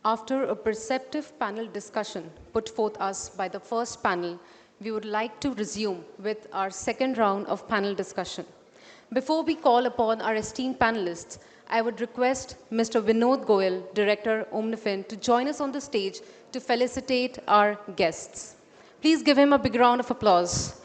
After a perceptive panel discussion put forth us by the first panel, we would like to resume with our second round of panel discussion. Before we call upon our esteemed panelists, I would request Mr. Vinod Goel, Director, Omnifin, to join us on the stage to felicitate our guests. Please give him a big round of applause.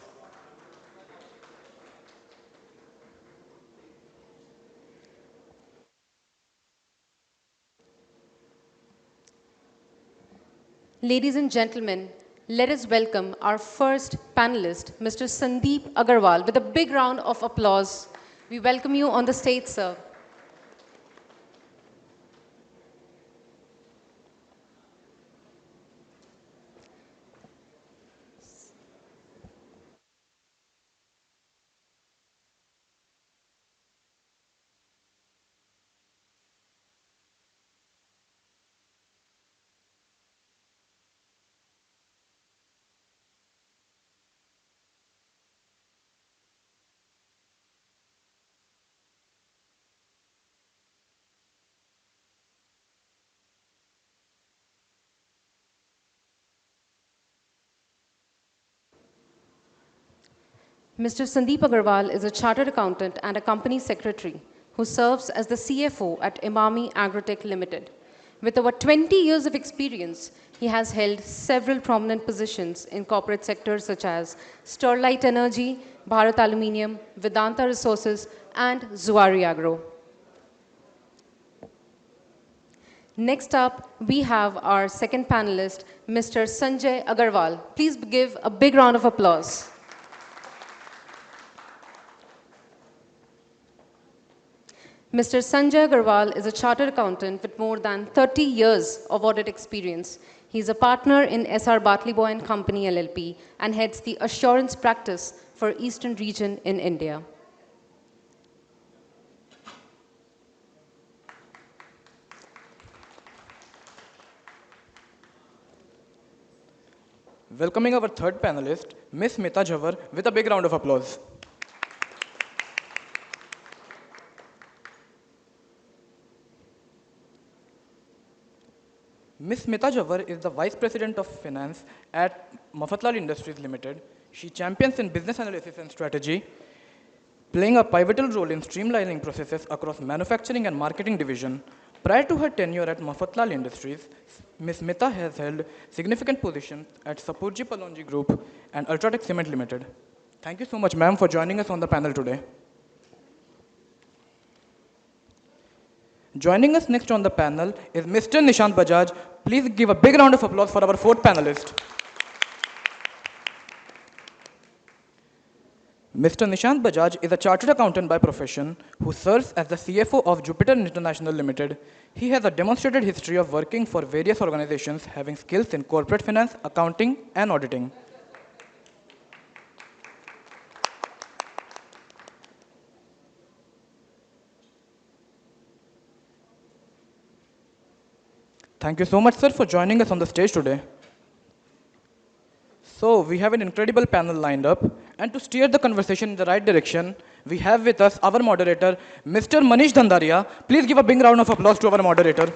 Ladies and gentlemen, let us welcome our first panelist, Mr. Sandeep Agarwal, with a big round of applause. We welcome you on the stage, sir. Mr. Sandeep Agarwal is a chartered accountant and a company secretary who serves as the CFO at Emami Agrotech Limited. With over 20 years of experience, he has held several prominent positions in corporate sectors such as Sterlite Energy, Bharat Aluminium, Vedanta Resources, and Zuari Agro. Next up, we have our second panelist, Mr. Sanjay Agarwal. Please give a big round of applause. Mr. Sanjay Agarwal is a chartered accountant with more than 30 years of audit experience. He is a partner in SR Batliboi and Company LLP and heads the assurance practice for Eastern region in India. Welcoming our third panelist, Ms. Smita Jhanwar, with a big round of applause. Ms. Smita Jhanwar is the Vice President of Finance at Mafatlal Industries Limited. She champions in business analysis and strategy, playing a pivotal role in streamlining processes across manufacturing and marketing division. Prior to her tenure at Mafatlal Industries, Ms. Smita has held significant positions at Sapurji Palonji Group and Ultratech Cement Limited. Thank you so much, ma'am, for joining us on the panel today. Joining us next on the panel is Mr. Nishant Bajaj. Please give a big round of applause for our fourth panelist. Mr. Nishant Bajaj is a chartered accountant by profession who serves as the CFO of Jupiter International Limited. He has a demonstrated history of working for various organizations having skills in corporate finance, accounting, and auditing. Thank you so much, sir, for joining us on the stage today. So we have an incredible panel lined up, and to steer the conversation in the right direction, we have with us our moderator, Mr. Manish Dhandharia. Please give a big round of applause to our moderator.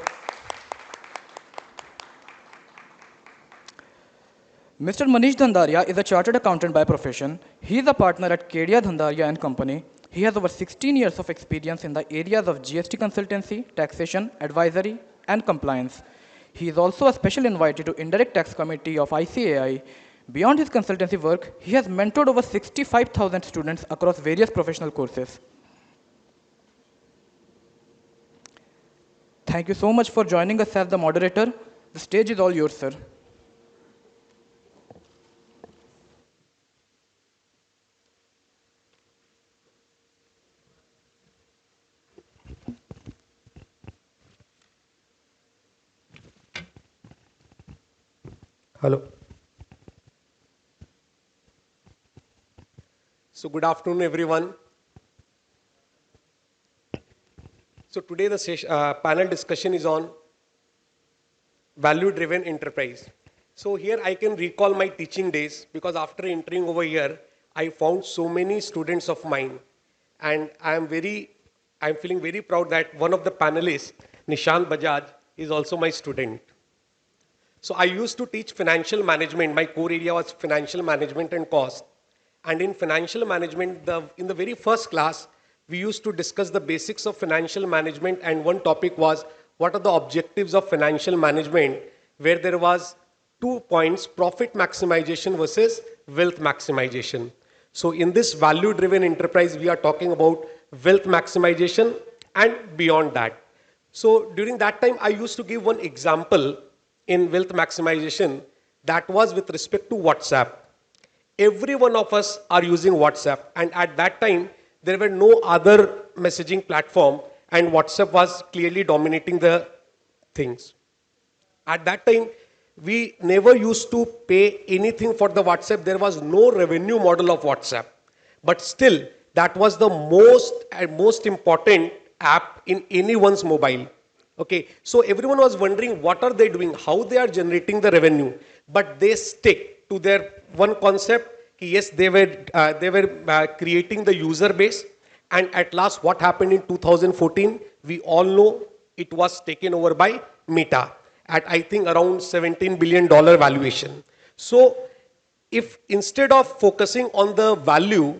Mr. Manish Dhandharia is a chartered accountant by profession. He is a partner at Kedia Dhandharia and Company. He has over 16 years of experience in the areas of GST consultancy, taxation, advisory, and compliance. He is also a special invitee to Indirect Tax Committee of ICAI. Beyond his consultancy work, he has mentored over 65,000 students across various professional courses. Thank you so much for joining us as the moderator. The stage is all yours, sir. Hello. So good afternoon, everyone. So today the panel discussion is on value-driven enterprise. So here I can recall my teaching days because after entering over here, I found so many students of mine, and I'm feeling very proud that one of the panelists, Nishant Bajaj, is also my student. So I used to teach financial management. My core area was financial management and cost. And in financial management, in the very first class, we used to discuss the basics of financial management. And one topic was what are the objectives of financial management, where there was 2 points, profit maximization versus wealth maximization. So in this value driven enterprise, we are talking about wealth maximization and beyond that. So during that time, I used to give one example in wealth maximization that was with respect to WhatsApp. Every one of us are using WhatsApp, and at that time, there were no other messaging platform, and WhatsApp was clearly dominating the things. At that time, we never used to pay anything for the WhatsApp. There was no revenue model of WhatsApp. But still, that was the most important app in anyone's mobile. Okay, so everyone was wondering what are they doing, how they are generating the revenue. But they stick to their one concept. Yes, they were creating the user base. And at last, what happened in 2014? We all know it was taken over by Meta at I think around $17 billion valuation. So if instead of focusing on the value,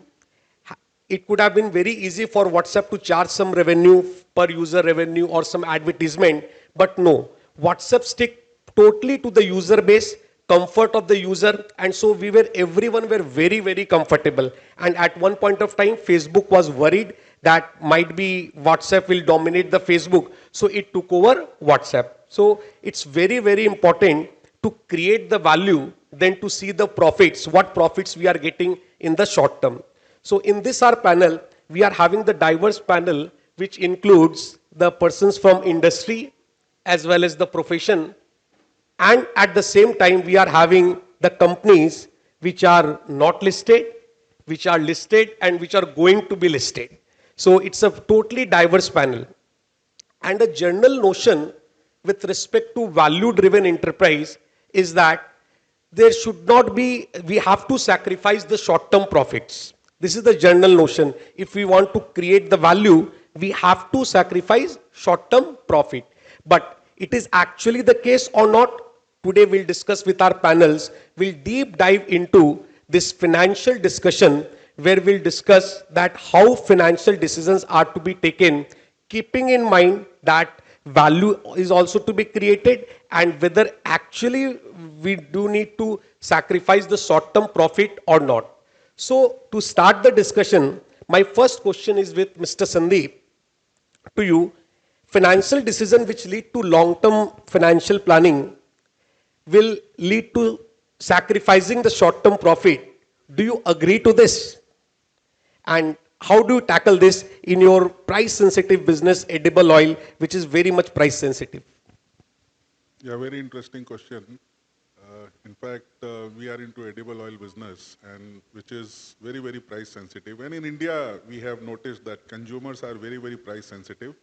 it could have been very easy for WhatsApp to charge some revenue per user revenue or some advertisement, but no, WhatsApp stick totally to the user base, comfort of the user, and so everyone were very, very comfortable. And at one point of time, Facebook was worried that might be WhatsApp will dominate the Facebook, so it took over WhatsApp. So it's very, very important to create the value, then to see the profits, what profits we are getting in the short term. So in this our panel, we are having the diverse panel, which includes the persons from industry as well as the profession. And at the same time, we are having the companies which are not listed, which are listed, and which are going to be listed. So it's a totally diverse panel. And a general notion with respect to value driven enterprise is that there should not be, we have to sacrifice the short term profits. This is the general notion. If we want to create the value, we have to sacrifice short term profit. But it is actually the case or not? Today we'll discuss with our panels. We'll deep dive into this financial discussion where we'll discuss that how financial decisions are to be taken, keeping in mind that value is also to be created and whether actually we do need to sacrifice the short term profit or not. So to start the discussion, my first question is with Mr. Sandeep to you. Financial decision which lead to long term financial planning will lead to sacrificing the short term profit. Do you agree to this? And how do you tackle this in your price sensitive business, edible oil, which is very much price sensitive? Yeah, very interesting question. In fact, we are into edible oil business, and which is very, very price sensitive. And in India, we have noticed that consumers are very, very price sensitive.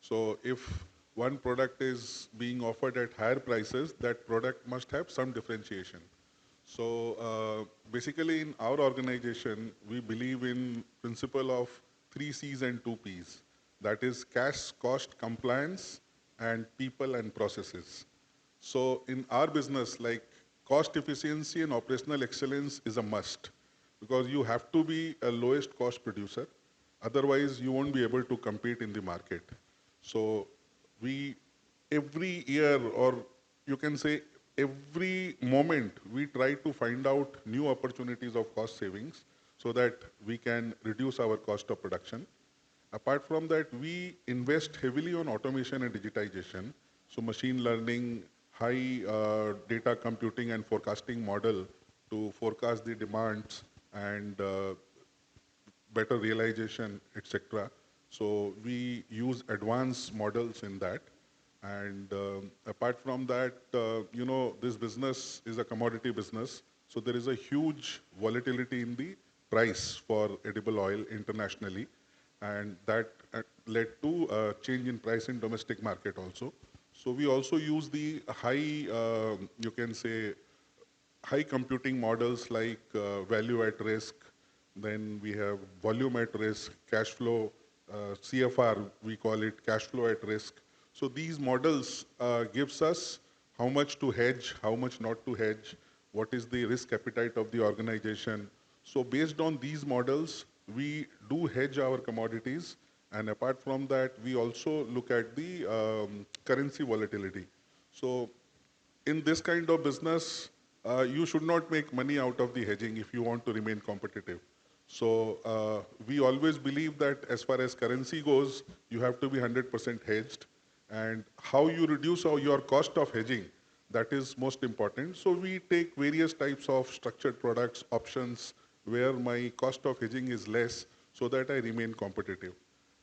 So if one product is being offered at higher prices, that product must have some differentiation. So basically in our organization, we believe in principle of 3 C's and 2 P's. That is cash, cost, compliance, and people and processes. So in our business, like cost efficiency and operational excellence is a must because you have to be a lowest cost producer. Otherwise, you won't be able to compete in the market. So we, every year, or you can say every moment, we try to find out new opportunities of cost savings so that we can reduce our cost of production. Apart from that, we invest heavily on automation and digitization. So machine learning, high data computing and forecasting model to forecast the demands and better realization, etc. So we use advanced models in that. And apart from that, you know, this business is a commodity business. So there is a huge volatility in the price for edible oil internationally. And that led to a change in price in domestic market also. So we also use the high, you can say, high computing models like value at risk. Then we have volume at risk, cash flow, CFR, we call it cash flow at risk. So these models gives us how much to hedge, how much not to hedge, what is the risk appetite of the organization. So based on these models, we do hedge our commodities, and apart from that, we also look at the currency volatility. So in this kind of business, you should not make money out of the hedging if you want to remain competitive. So we always believe that as far as currency goes, you have to be 100% hedged. And how you reduce your cost of hedging, that is most important. So we take various types of structured products, options, where my cost of hedging is less so that I remain competitive.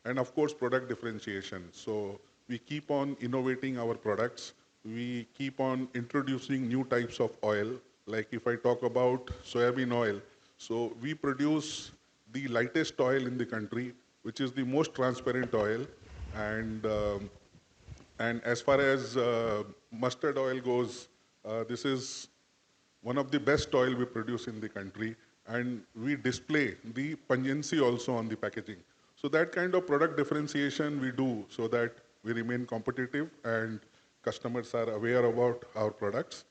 And of course, product differentiation. So we keep on innovating our products. We keep on introducing new types of oil. Like if I talk about soybean oil, so we produce the lightest oil in the country, which is the most transparent oil. And and as far as mustard oil goes, this is one of the best oil we produce in the country. And we display the pungency also on the packaging. So that kind of product differentiation we do so that we remain competitive and customers are aware about our products.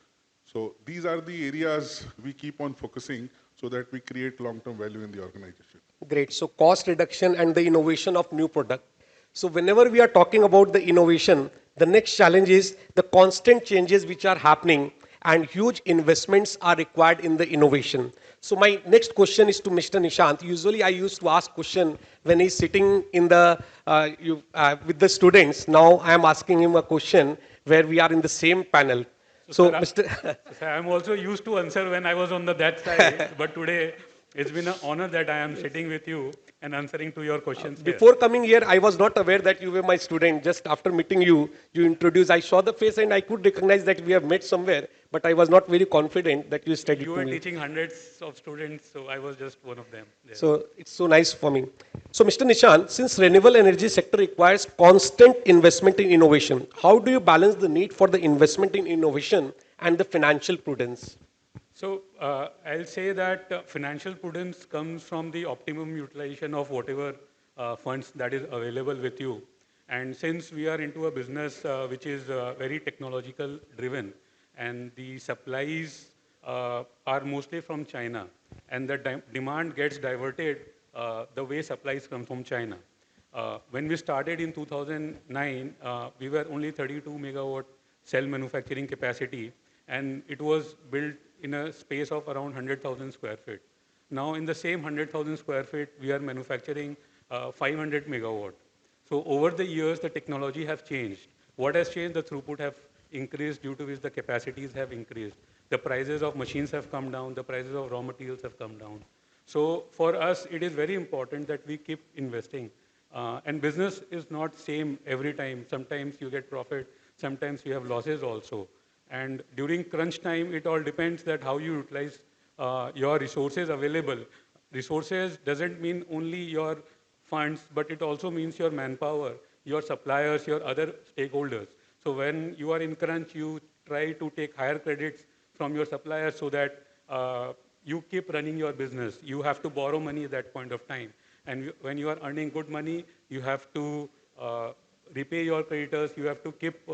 So these are the areas we keep on focusing so that we create long-term value in the organization. Great. So cost reduction and the innovation of new product. So whenever we are talking about the innovation, the next challenge is the constant changes which are happening and huge investments are required in the innovation. So my next question is to Mr. Nishant. Usually I used to ask question when he's sitting in the with the students. Now I am asking him a question where we are in the same panel. So sir, Mr. sir, I'm also used to answer when I was on that side, but today it's been an honor that I am sitting with you and answering to your questions here. Before coming here, I was not aware that you were my student. Just after meeting you, you introduced. I saw the face and I could recognize that we have met somewhere, but I was not very confident that you studied You to were me. teaching hundreds of students, so I was just one of them. Yeah. So it's so nice for me. So Mr. Nishant, since renewable energy sector requires constant investment in innovation, how do you balance the need for the investment in innovation and the financial prudence? So I'll say that financial prudence comes from the optimum utilization of whatever funds that is available with you. And since we are into a business which is very technological driven, and the supplies are mostly from China, and the demand gets diverted the way supplies come from China. When we started in 2009, we were only 32 megawatt cell manufacturing capacity, and it was built in a space of around 100,000 square feet. Now in the same 100,000 square feet, we are manufacturing 500 megawatt. So over the years, the technology has changed. What has changed? The throughput have increased, due to which the capacities have increased. The prices of machines have come down, the prices of raw materials have come down. So for us, it is very important that we keep investing. And business is not same every time. Sometimes you get profit, sometimes you have losses also. And during crunch time, it all depends that how you utilize your resources available. Resources doesn't mean only your funds, but it also means your manpower, your suppliers, your other stakeholders. So when you are in crunch, you try to take higher credits from your suppliers so that you keep running your business. You have to borrow money at that point of time. And when you are earning good money, you have to repay your creditors. You have to keep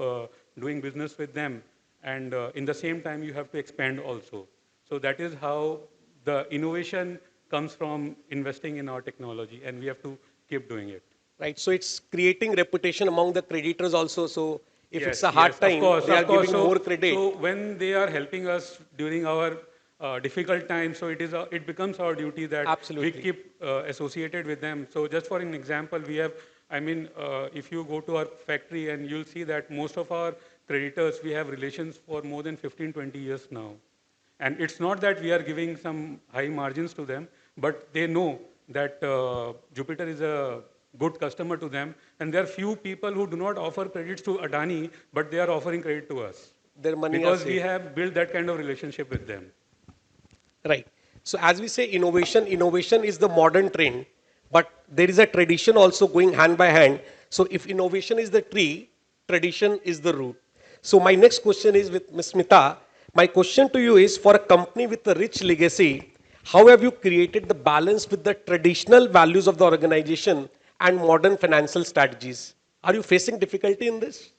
doing business with them. And in the same time, you have to expand also. So that is how the innovation comes from investing in our technology, and we have to keep doing it. Right. So it's creating reputation among the creditors also. So if Yes, it's a hard yes, time, they are giving So, more credit. so when they are helping us during our difficult times, so it becomes our duty that Absolutely. we keep associated with them. So just for an example, we have, if you go to our factory and you'll see that most of our creditors, we have relations for more than 15, 20 years now. And it's not that we are giving some high margins to them, but they know that Jupiter is a good customer to them. And there are few people who do not offer credits to Adani, but they are offering credit to us. Their money Because are we safe. have built that kind of relationship with them. Right. So as we say, innovation is the modern trend, but there is a tradition also going hand by hand. So if innovation is the tree, tradition is the root. So my next question is with Ms. Smita. My question to you is, for a company with a rich legacy, how have you created the balance with the traditional values of the organization and modern financial strategies? Are you facing difficulty in this?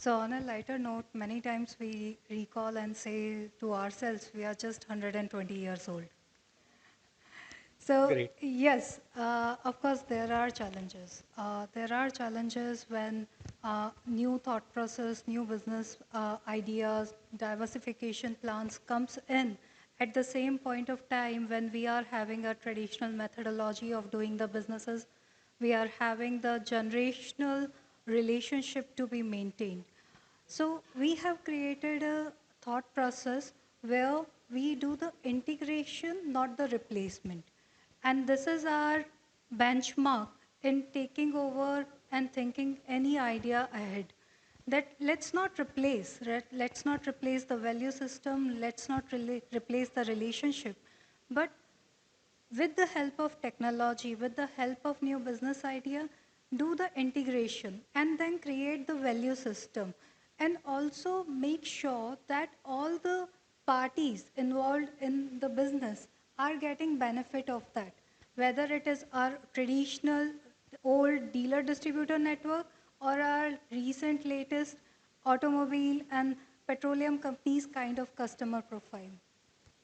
So on a lighter note, many times we recall and say to ourselves, we are just 120 years old. So Great. yes, of course there are challenges. There are challenges when new thought process, new business ideas, diversification plans comes in at the same point of time when we are having a traditional methodology of doing the businesses, we are having the generational relationship to be maintained. So we have created a thought process where we do the integration, not the replacement. And this is our benchmark in taking over and thinking any idea ahead. That let's not replace, let's not replace the value system, let's not replace the relationship, but with the help of technology, with the help of new business idea, do the integration and then create the value system. And also make sure that all the parties involved in the business are getting benefit of that. Whether it is our traditional old dealer distributor network or our recent latest automobile and petroleum companies kind of customer profile.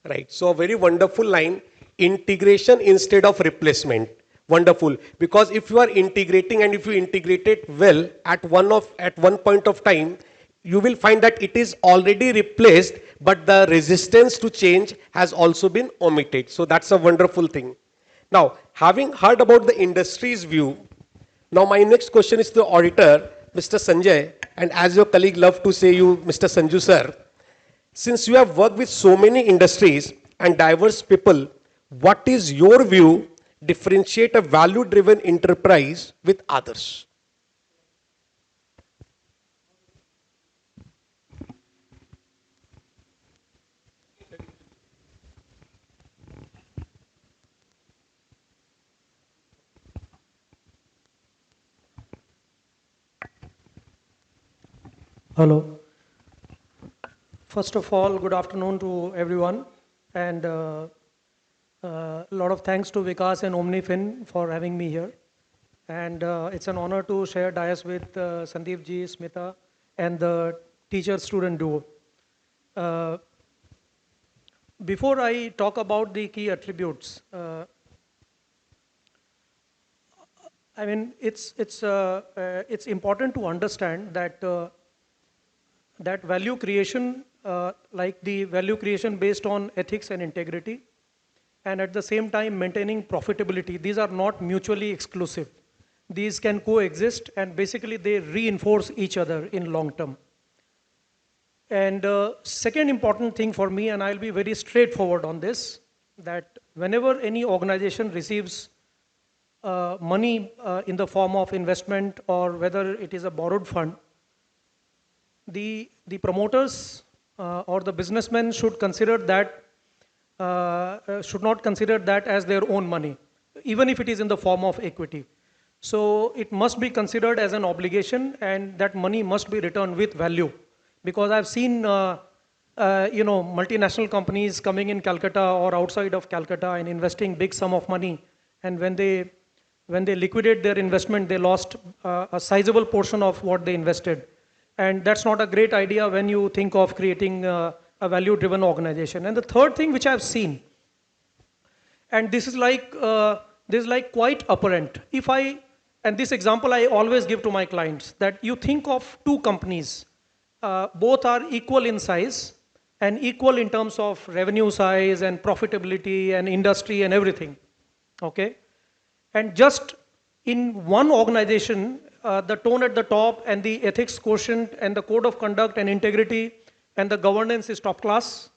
Right. So a very wonderful line, integration instead of replacement. Wonderful. Because if you are integrating and if you integrate it well at one point of time, you will find that it is already replaced, but the resistance to change has also been omitted. So that's a wonderful thing. Now, having heard about the industry's view, now my next question is to the auditor, Mr. Sanjay, and as your colleague loved to say you, Mr. Sanju sir, since you have worked with so many industries and diverse people, what is your view differentiate a value-driven enterprise with others? Hello. First of all, good afternoon to everyone. And a lot of thanks to Vikash and Omnifin for having me here. And it's an honor to share dais with Sandeep ji, Smita, and the teacher-student duo. Before I talk about the key attributes, I mean, it's important to understand that that value creation, like the value creation based on ethics and integrity, and at the same time maintaining profitability, these are not mutually exclusive. These can coexist, and basically they reinforce each other in long term. And second important thing for me, and I'll be very straightforward on this, that whenever any organization receives money in the form of investment or whether it is a borrowed fund, the promoters or the businessmen should consider that, should not consider that as their own money, even if it is in the form of equity. So it must be considered as an obligation, and that money must be returned with value. Because I've seen multinational companies coming in Calcutta or outside of Calcutta and investing big sum of money, and when they liquidate their investment, they lost a sizable portion of what they invested. And that's not a great idea when you think of creating a value-driven organization. And the third thing which I've seen, and this is like quite apparent. And this example I always give to my clients, that you think of two companies, both are equal in size and equal in terms of revenue size and profitability and industry and everything, okay? And just in one organization, the tone at the top and the ethics quotient and the code of conduct and integrity and the governance is top class.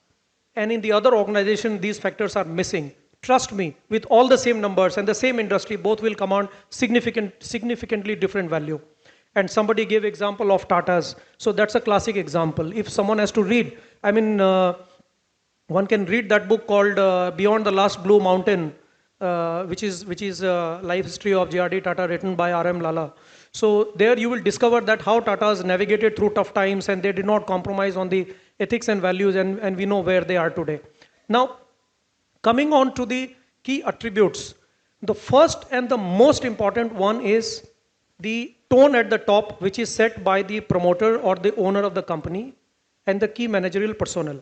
And in the other organization, these factors are missing. Trust me, with all the same numbers and the same industry, both will command significantly different value. And somebody gave example of Tata's. So that's a classic example. If someone has to read, I mean, one can read that book called Beyond the Last Blue Mountain, which is life history of J.R.D. Tata written by R.M. Lala. So there you will discover that how Tata's navigated through tough times and they did not compromise on the ethics and values, and we know where they are today. Now, coming on to the key attributes, the first and the most important one is the tone at the top, which is set by the promoter or the owner of the company, and the key managerial personnel.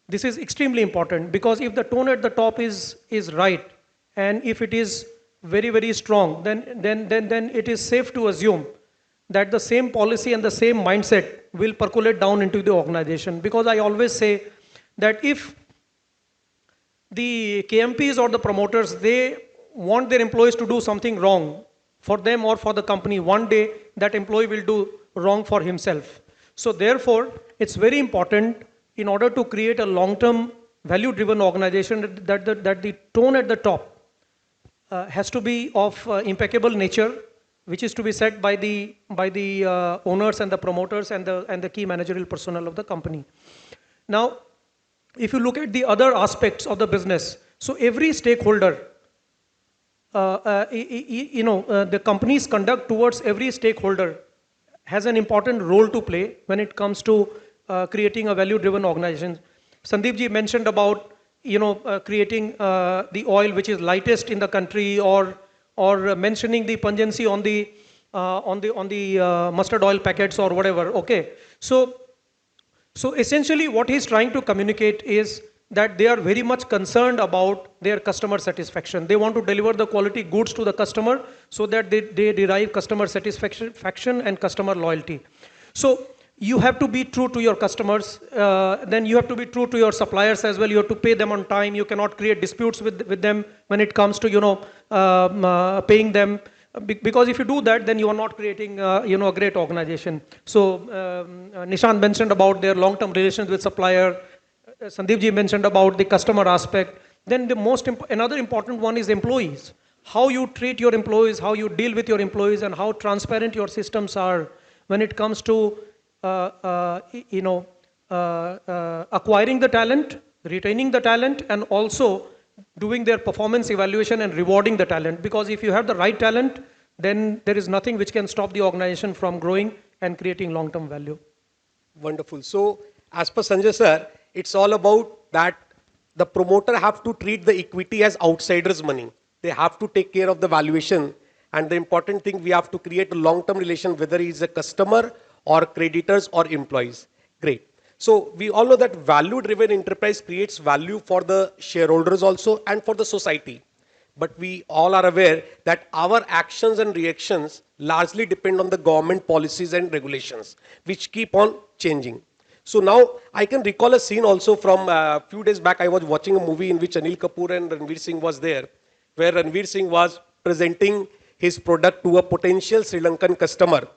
This is extremely important because if the tone at the top is right, and if it is very, very strong, then it is safe to assume that the same policy and the same mindset will percolate down into the organization. Because I always say that if the KMPs or the promoters, they want their employees to do something wrong for them or for the company, one day that employee will do wrong for himself. So therefore, it's very important in order to create a long-term value-driven organization that the tone at the top has to be of impeccable nature, which is to be set by the owners and the promoters and the key managerial personnel of the company. Now, if you look at the other aspects of the business, so every stakeholder, the company's conduct towards every stakeholder has an important role to play when it comes to creating a value-driven organization. Sandeep ji mentioned about creating the oil which is lightest in the country, or mentioning the pungency on the mustard oil packets or whatever. Okay, so essentially what he's trying to communicate is that they are very much concerned about their customer satisfaction. They want to deliver the quality goods to the customer so that they derive customer satisfaction and customer loyalty. So you have to be true to your customers, then you have to be true to your suppliers as well. You have to pay them on time. You cannot create disputes with them when it comes to paying them. Because if you do that, then you are not creating a great organization. So Nishant mentioned about their long-term relations with supplier. Sandeep ji mentioned about the customer aspect. Then another important one is employees. How you treat your employees, how you deal with your employees, and how transparent your systems are when it comes to acquiring the talent, retaining the talent, and also doing their performance evaluation and rewarding the talent. Because if you have the right talent, then there is nothing which can stop the organization from growing and creating long-term value. Wonderful. So as per Sanjay sir, it's all about that the promoter have to treat the equity as outsiders' money. They have to take care of the valuation. And the important thing, we have to create a long-term relation, whether he's a customer or creditors or employees. Great. So we all know that value-driven enterprise creates value for the shareholders also and for the society. But we all are aware that our actions and reactions largely depend on the government policies and regulations, which keep on changing. So now I can recall a scene also from a few days back. I was watching a movie in which Anil Kapoor and Ranveer Singh was there, where Ranveer Singh was presenting his product to a potential Sri Lankan customer.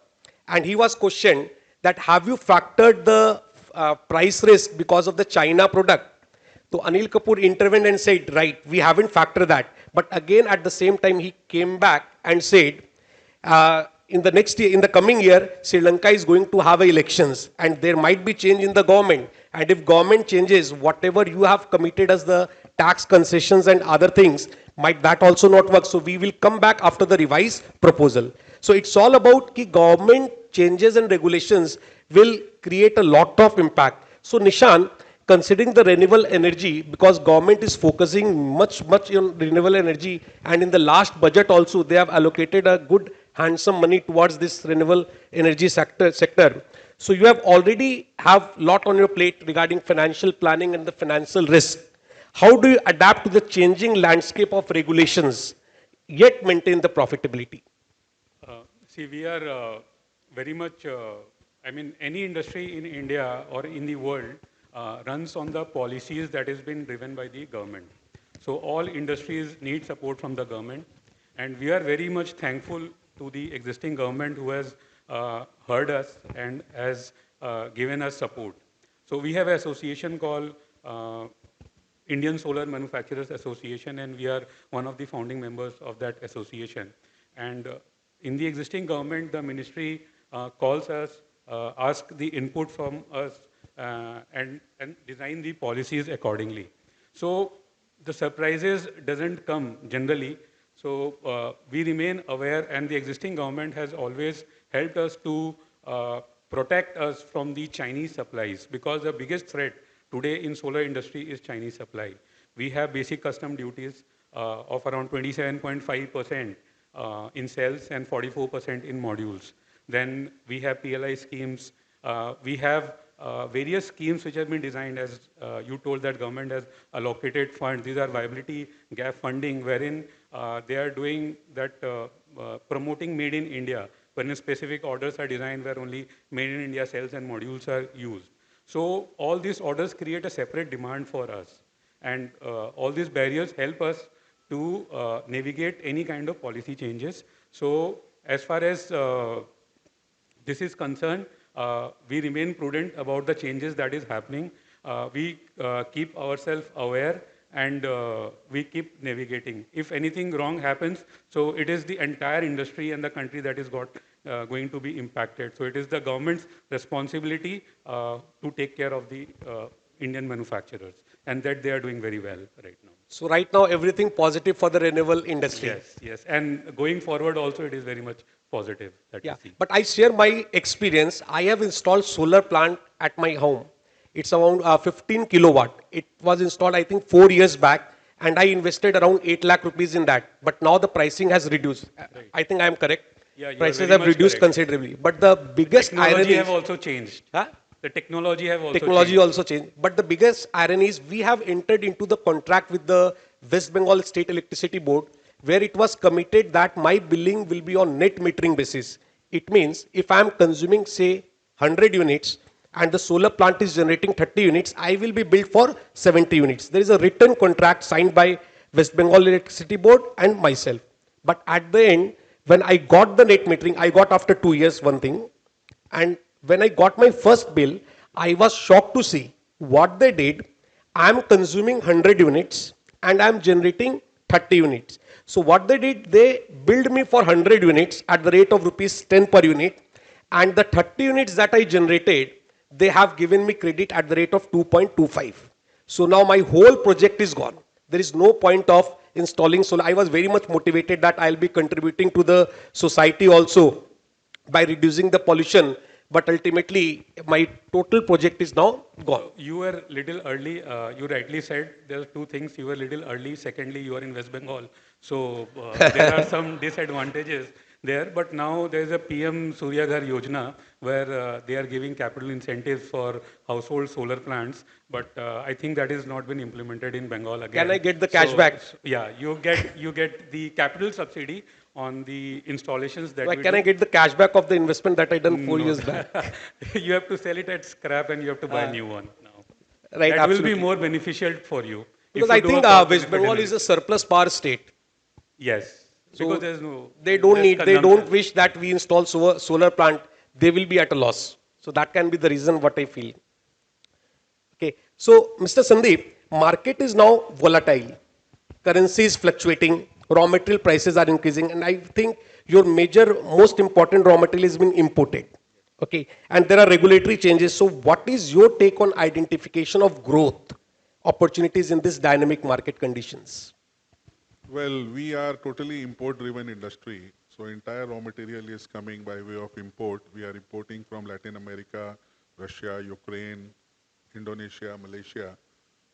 And he was questioned that, have you factored the price risk because of the China product? So Anil Kapoor intervened and said, right, we haven't factored that. But again, at the same time, he came back and said, in the next year, in the coming year, Sri Lanka is going to have elections and there might be change in the government. And if government changes, whatever you have committed as the tax concessions and other things, might that also not work. So we will come back after the revised proposal. So it's all about the government changes and regulations will create a lot of impact. So Nishant, considering the renewable energy, because government is focusing much on renewable energy, and in the last budget also they have allocated a good handsome money towards this renewable energy sector. So you have already have lot on your plate regarding financial planning and the financial risk. How do you adapt to the changing landscape of regulations, yet maintain the profitability? See, we are very much, any industry in India or in the world runs on the policies that has been driven by the government. So all industries need support from the government. And we are very much thankful to the existing government who has heard us and has given us support. So we have an association called Indian Solar Manufacturers Association, and we are one of the founding members of that association. And in the existing government, the ministry calls us, asks the input from us, and design the policies accordingly. So the surprises doesn't come generally. So we remain aware, and the existing government has always helped us to protect us from the Chinese supplies, because the biggest threat today in solar industry is Chinese supply. We have basic custom duties of around 27.5%, in cells and 44% in modules. Then we have PLI schemes. We have various schemes which have been designed, as you told that government has allocated funds. These are viability gap funding, wherein they are doing that promoting made in India, wherein specific orders are designed where only made in India cells and modules are used. So all these orders create a separate demand for us. And all these barriers help us to navigate any kind of policy changes. So as far as this is concerned, we remain prudent about the changes that is happening. We keep ourselves aware and we keep navigating. If anything wrong happens, so it is the entire industry and the country that is going to be impacted. So it is the government's responsibility to take care of the Indian manufacturers, and that they are doing very well right now. So right now, everything positive for the renewable industry. Yes, yes. And going forward also, it is very much positive that Yeah, we see. but I share my experience. I have installed solar plant at my home. It's around 15 kilowatt. It was installed, I think, 4 years back, and I invested around 8 lakh rupees in that. But now the pricing has reduced. Right. I think I am correct. Yeah, you are Prices very have much reduced correct. considerably. But the biggest Technology irony have is, also changed. huh? The technology have also Technology changed. also changed. But the biggest irony is we have entered into the contract with the West Bengal State Electricity Board, where it was committed that my billing will be on net metering basis. It means if I am consuming, say, 100 units and the solar plant is generating 30 units, I will be billed for 70 units. There is a written contract signed by West Bengal Electricity Board and myself. But at the end, when I got the net metering, I got after 2 years one thing. And when I got my first bill, I was shocked to see what they did. I am consuming 100 units and I am generating 30 units. So what they did, they billed me for 100 units at the rate of rupees 10 per unit, and the 30 units that I generated, they have given me credit at the rate of 2.25. So now my whole project is gone. There is no point of installing solar. I was very much motivated that I'll be contributing to the society also by reducing the pollution, but ultimately my total project is now gone. You were little early. You rightly said there are two things. You were little early. Secondly, you are in West Bengal, so there are some disadvantages there. But now there is a PM Surya Ghar Yojana where they are giving capital incentives for household solar plants. But I think that has not been implemented in Bengal again. Can I get the cashback? Yeah, you get the capital subsidy on the installations that Like, you can do. I get the cashback of the investment that I done 4 years back? You have to sell it at scrap and you have to buy a new one now. Right, That will absolutely. be more beneficial for you. Because If you I do think a cost West benefit Bengal is a analysis. surplus power state. Yes, So because there's no. they don't less need, they don't consumption. wish that we install solar plant. They will be at a loss. So that can be the reason what I feel. Okay. So Mr. Sandeep, market is now volatile. Currency is fluctuating. Raw material prices are increasing. And I think your major, most important raw material has been imported. Okay. And there are regulatory changes. So what is your take on identification of growth opportunities in this dynamic market conditions? Well, we are totally import-driven industry. So entire raw material is coming by way of import. We are importing from Latin America, Russia, Ukraine, Indonesia, Malaysia.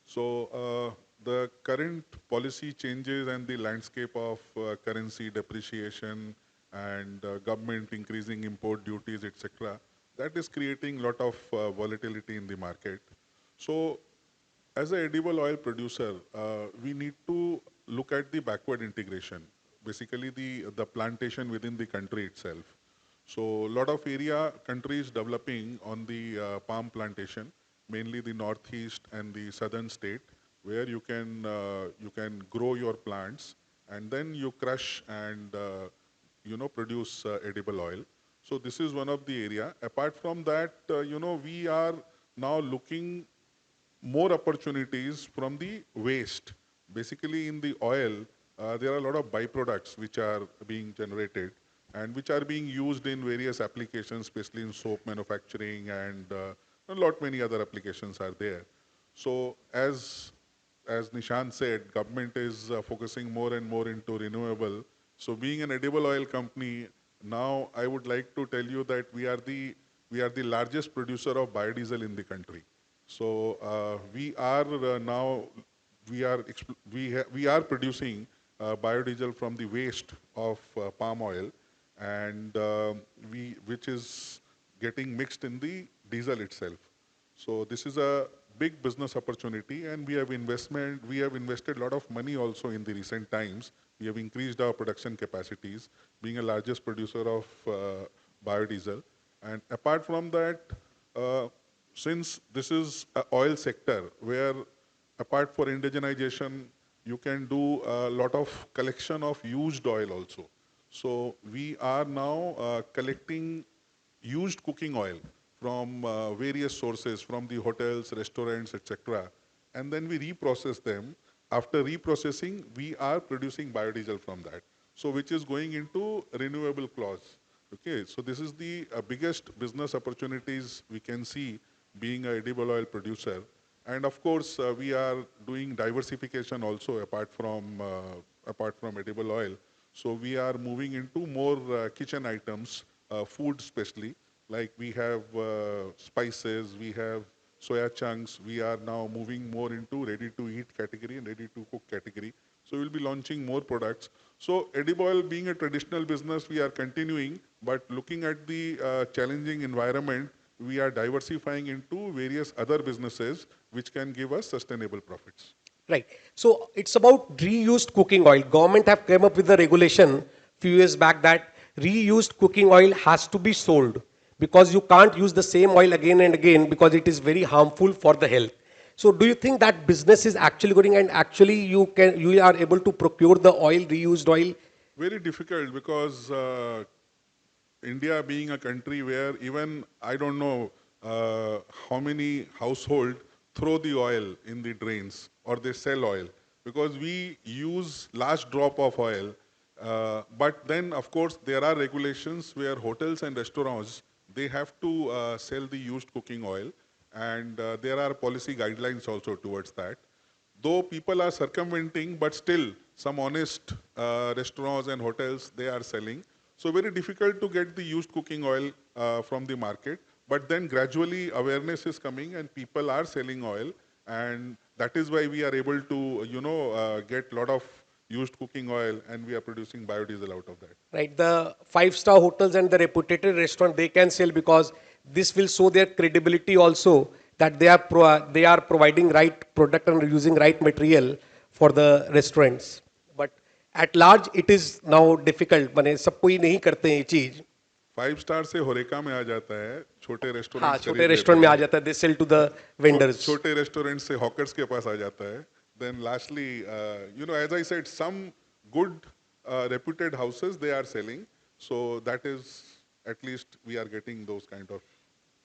So the current policy changes and the landscape of currency depreciation and government increasing import duties, etc., that is creating a lot of volatility in the market. So as an edible oil producer, we need to look at the backward integration, basically the plantation within the country itself. So a lot of area countries developing on the palm plantation, mainly the northeast and the southern state, where you can grow your plants and then you crush and produce edible oil. So this is one of the area. Apart from that, we are now looking more opportunities from the waste. Basically in the oil, there are a lot of byproducts which are being generated and which are being used in various applications, especially in soap manufacturing and a lot many other applications are there. So as Nishant said, government is focusing more and more into renewable. So being an edible oil company, now I would like to tell you that we are the largest producer of biodiesel in the country. So we are now we are producing biodiesel from the waste of palm oil, and which is getting mixed in the diesel itself. So this is a big business opportunity, and we have invested a lot of money also in the recent times. We have increased our production capacities, being a largest producer of biodiesel. And apart from that, uh, since this is an oil sector where apart for indigenization, you can do a lot of collection of used oil also. So we are now collecting used cooking oil from various sources, from the hotels, restaurants, etc. And then we reprocess them. After reprocessing, we are producing biodiesel from that. So which is going into renewable clause. Okay, so this is the biggest business opportunities we can see being a edible oil producer. And of course, we are doing diversification also apart from edible oil. So we are moving into more kitchen items, food especially, like we have spices, we have soya chunks. We are now moving more into ready-to-eat category and ready-to-cook category. So we'll be launching more products. So edible oil being a traditional business, we are continuing, but looking at the challenging environment, we are diversifying into various other businesses which can give us sustainable profits. Right. So it's about reused cooking oil. Government have come up with a regulation few years back that reused cooking oil has to be sold because you can't use the same oil again and again because it is very harmful for the health. So do you think that business is actually going and actually you are able to procure the oil, reused oil? Very difficult because India being a country where even I don't know how many households throw the oil in the drains or they sell oil because we use large drop of oil. But then of course there are regulations where hotels and restaurants they have to sell the used cooking oil, and there are policy guidelines also towards that. Though people are circumventing, but still some honest restaurants and hotels, they are selling. So very difficult to get the used cooking oil from the market. But then gradually awareness is coming and people are selling oil. And that is why we are able to, get a lot of used cooking oil and we are producing biodiesel out of that. Right. The five-star hotels and the reputed restaurant, they can sell because this will show their credibility also that they are providing right product and using right material for the restaurants. But at large, it is now difficult. माने सब कोई नहीं करते हैं ये चीज. 5 star से होरेका में आ जाता है, छोटे रेस्टोरेंट हाँ, छोटे रेस्टोरेंट में आ जाता है. They sell to the vendors. छोटे रेस्टोरेंट से हॉकर्स के पास आ जाता है. Then lastly, as I said, some good reputed houses they are selling. So that is at least we are getting those kind of.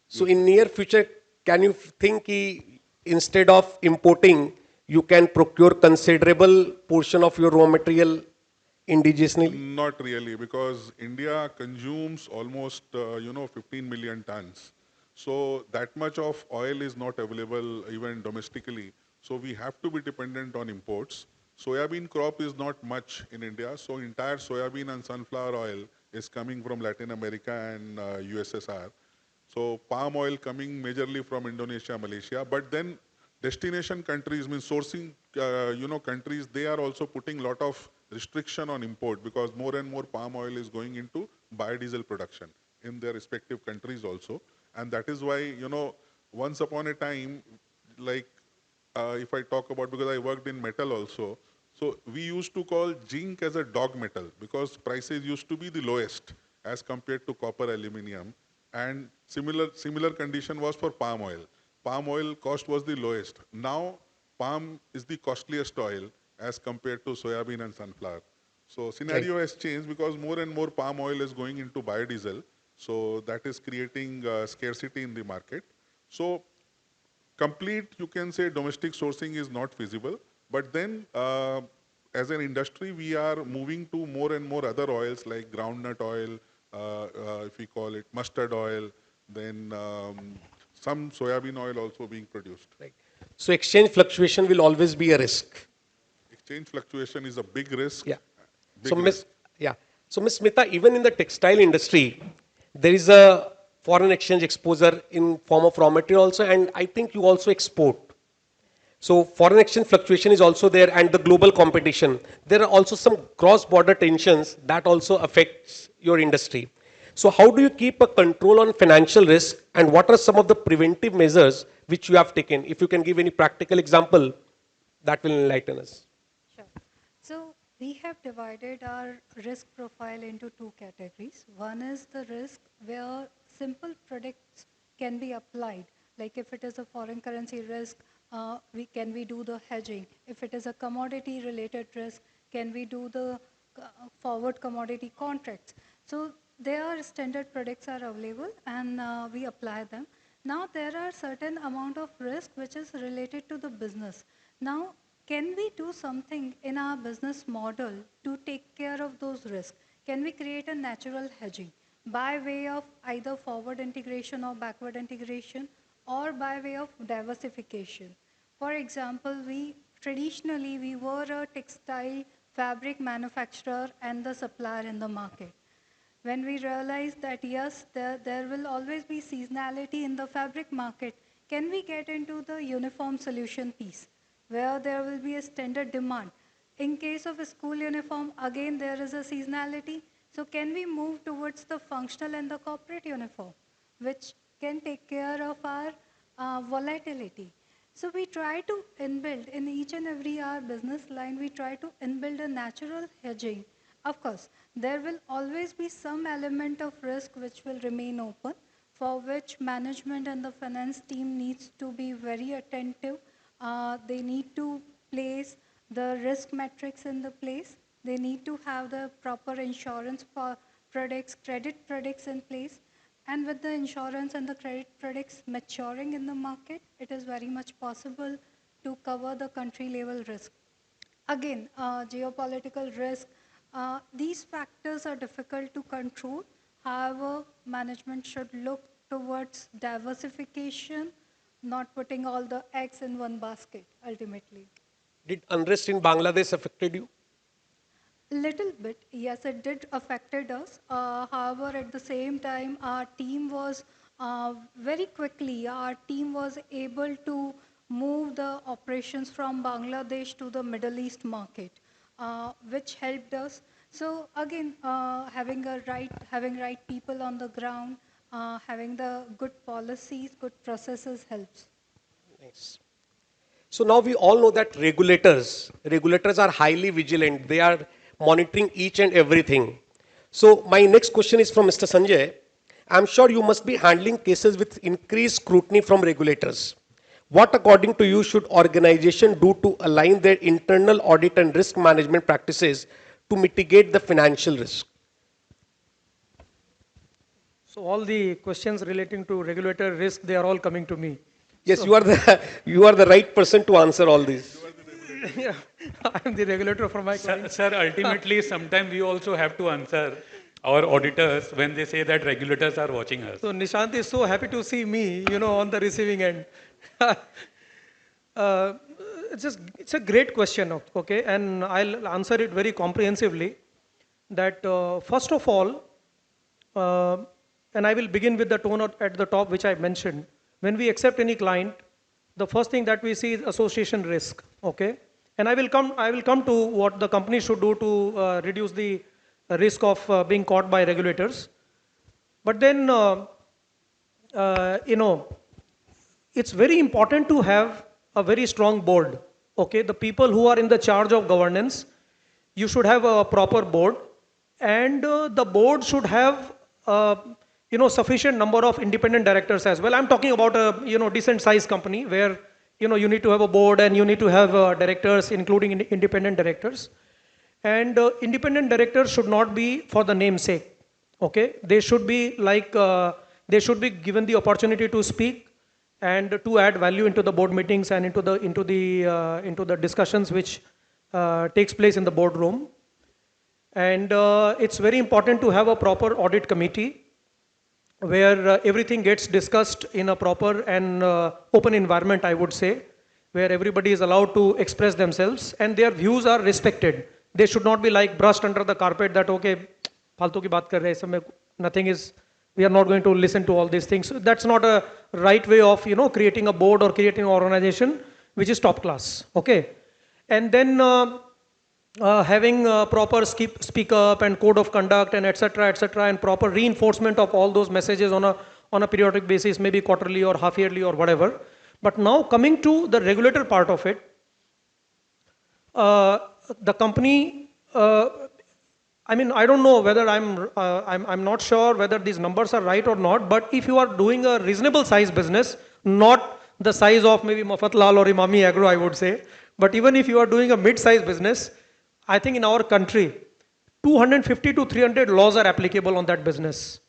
So in near future, can you think कि instead of importing, you can procure considerable portion of your raw material indigenously? Not really, because India consumes almost 15 million tons. So that much of oil is not available even domestically. So we have to be dependent on imports. Soybean crop is not much in India. So entire soybean and sunflower oil is coming from Latin America and USSR. So palm oil coming majorly from Indonesia, Malaysia. But then destination countries, means sourcing, countries, they are also putting a lot of restriction on import because more and more palm oil is going into biodiesel production in their respective countries also. And that is why, once upon a time, like if I talk about, because I worked in metal also, so we used to call zinc as a dog metal because prices used to be the lowest as compared to copper, aluminium. And similar condition was for palm oil. Palm oil cost was the lowest. Now, palm is the costliest oil as compared to soybean and sunflower. So scenario has changed because more and more palm oil is going into biodiesel. So that is creating scarcity in the market. So complete, you can say domestic sourcing is not feasible. But then as an industry, we are moving to more and more other oils like groundnut oil, if we call it mustard oil, then some soybean oil also being produced. Right. So exchange fluctuation will always be a risk. Exchange fluctuation is a big risk. Yeah. Big So risk. Miss Smita, even in the textile industry, there is a foreign exchange exposure in form of raw material also, and I think you also export. So foreign exchange fluctuation is also there and the global competition. There are also some cross-border tensions that also affects your industry. So how do you keep a control on financial risk and what are some of the preventive measures which you have taken? If you can give any practical example, that will enlighten us. Sure. So we have divided our risk profile into two categories. One is the risk where simple products can be applied. Like if it is a foreign currency risk, can we do the hedging? If it is a commodity related risk, can we do the forward commodity contracts? So there are standard products are available and we apply them. Now there are certain amount of risk which is related to the business. Now, can we do something in our business model to take care of those risks? Can we create a natural hedging by way of either forward integration or backward integration or by way of diversification? For example, traditionally we were a textile fabric manufacturer and the supplier in the market. When we realized that yes, there will always be seasonality in the fabric market, can we get into the uniform solution piece where there will be a standard demand? In case of a school uniform, again there is a seasonality. So can we move towards the functional and the corporate uniform, which can take care of our volatility? So we try to inbuild in each and every our business line, we try to inbuild a natural hedging. Of course, there will always be some element of risk which will remain open, for which management and the finance team needs to be very attentive. They need to place the risk metrics in the place. They need to have the proper insurance products, credit products in place. And with the insurance and the credit products maturing in the market, it is very much possible to cover the country level risk. Again, geopolitical risk, these factors are difficult to control. However, management should look towards diversification, not putting all the eggs in one basket, ultimately. Did unrest in Bangladesh affected you? Little bit, yes, it did affected us. However, at the same time, our team was very quickly, our team was able to move the operations from Bangladesh to the Middle East market, which helped us. So again, having right people on the ground, having the good policies, good processes helps. Nice. So now we all know that regulators are highly vigilant. They are monitoring each and everything. So my next question is from Mr. Sanjay. I'm sure you must be handling cases with increased scrutiny from regulators. What, according to you, should organization do to align their internal audit and risk management practices to mitigate the financial risk? So all the questions relating to regulator risk, they are all coming to me. Yes, So, you are the right person to answer all these. yeah, I'm the regulator for my client. Sir, ultimately, sometimes we also have to answer our auditors when they say that regulators are watching us. So Nishant is so happy to see me, on the receiving end. It's a great question, okay, and I'll answer it very comprehensively. That first of all, and I will begin with the tone at the top, which I mentioned. When we accept any client, the first thing that we see is association risk, okay? And I will come to what the company should do to reduce the risk of being caught by regulators. But then, it's very important to have a very strong board, okay? The people who are in the charge of governance, you should have a proper board, and the board should have sufficient number of independent directors as well. I'm talking about a decent sized company where you need to have a board and you need to have directors, including independent directors. And independent directors should not be for the namesake. Okay, they should be they should be given the opportunity to speak and to add value into the board meetings and into the discussions which takes place in the boardroom. And it's very important to have a proper audit committee where everything gets discussed in a proper and open environment, I would say, where everybody is allowed to express themselves and their views are respected. They should not be like brushed under the carpet that, okay, फालतू की बात कर रहे हैं, nothing is, we are not going to listen to all these things. So that's not a right way of, creating a board or creating an organization. which is top class, okay? And then having proper speak up and code of conduct and etc., and proper reinforcement of all those messages on a periodic basis, maybe quarterly or half yearly or whatever. But now coming to the regulator part of it, the company, I mean, I don't know whether I'm not sure whether these numbers are right or not, but if you are doing a reasonable size business, not the size of maybe Mafatlal or Emami Agro, I would say, but even if you are doing a mid-size business, I think in our country, 250 to 300 laws are applicable on that business.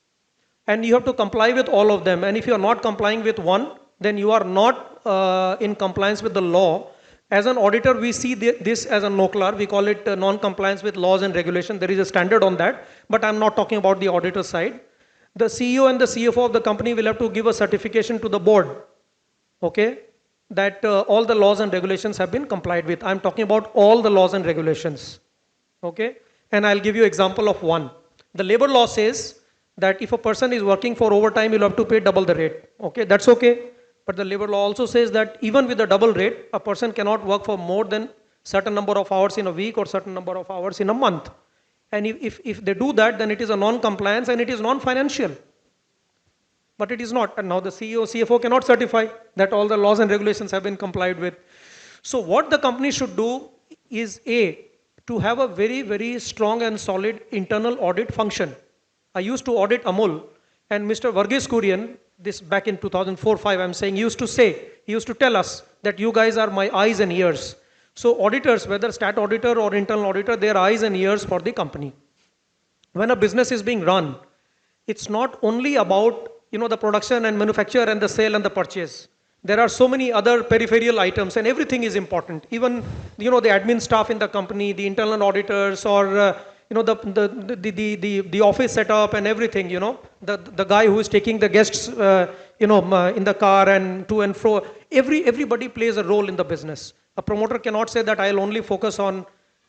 And you have to comply with all of them. And if you are not complying with one, then you are not in compliance with the law. As an auditor, we see this as a NOCLAR. We call it non-compliance with laws and regulation. There is a standard on that, but I'm not talking about the auditor side. The CEO and the CFO of the company will have to give a certification to the board, okay, that all the laws and regulations have been complied with. I'm talking about all the laws and regulations, okay? And I'll give you example of one. The labor law says that if a person is working for overtime, you'll have to pay double the rate, okay? That's okay. But the labor law also says that even with the double rate, a person cannot work for more than certain number of hours in a week or certain number of hours in a month. And if they do that, then it is a non-compliance and it is non-financial. But it is not. And now the CEO, CFO cannot certify that all the laws and regulations have been complied with. So what the company should do is to have a very, very strong and solid internal audit function. I used to audit Amul, and Mr. Varghese Kurian, this back in 2004-5, I'm saying, he used to tell us that you guys are my eyes and ears. So auditors, whether stat auditor or internal auditor, they are eyes and ears for the company. When a business is being run, it's not only about the production and manufacture and the sale and the purchase. There are so many other peripheral items and everything is important. Even the admin staff in the company, the internal auditors, or the office setup and everything, the guy who is taking the guests, in the car and to and fro. Everybody plays a role in the business. A promoter cannot say that I'll only focus on,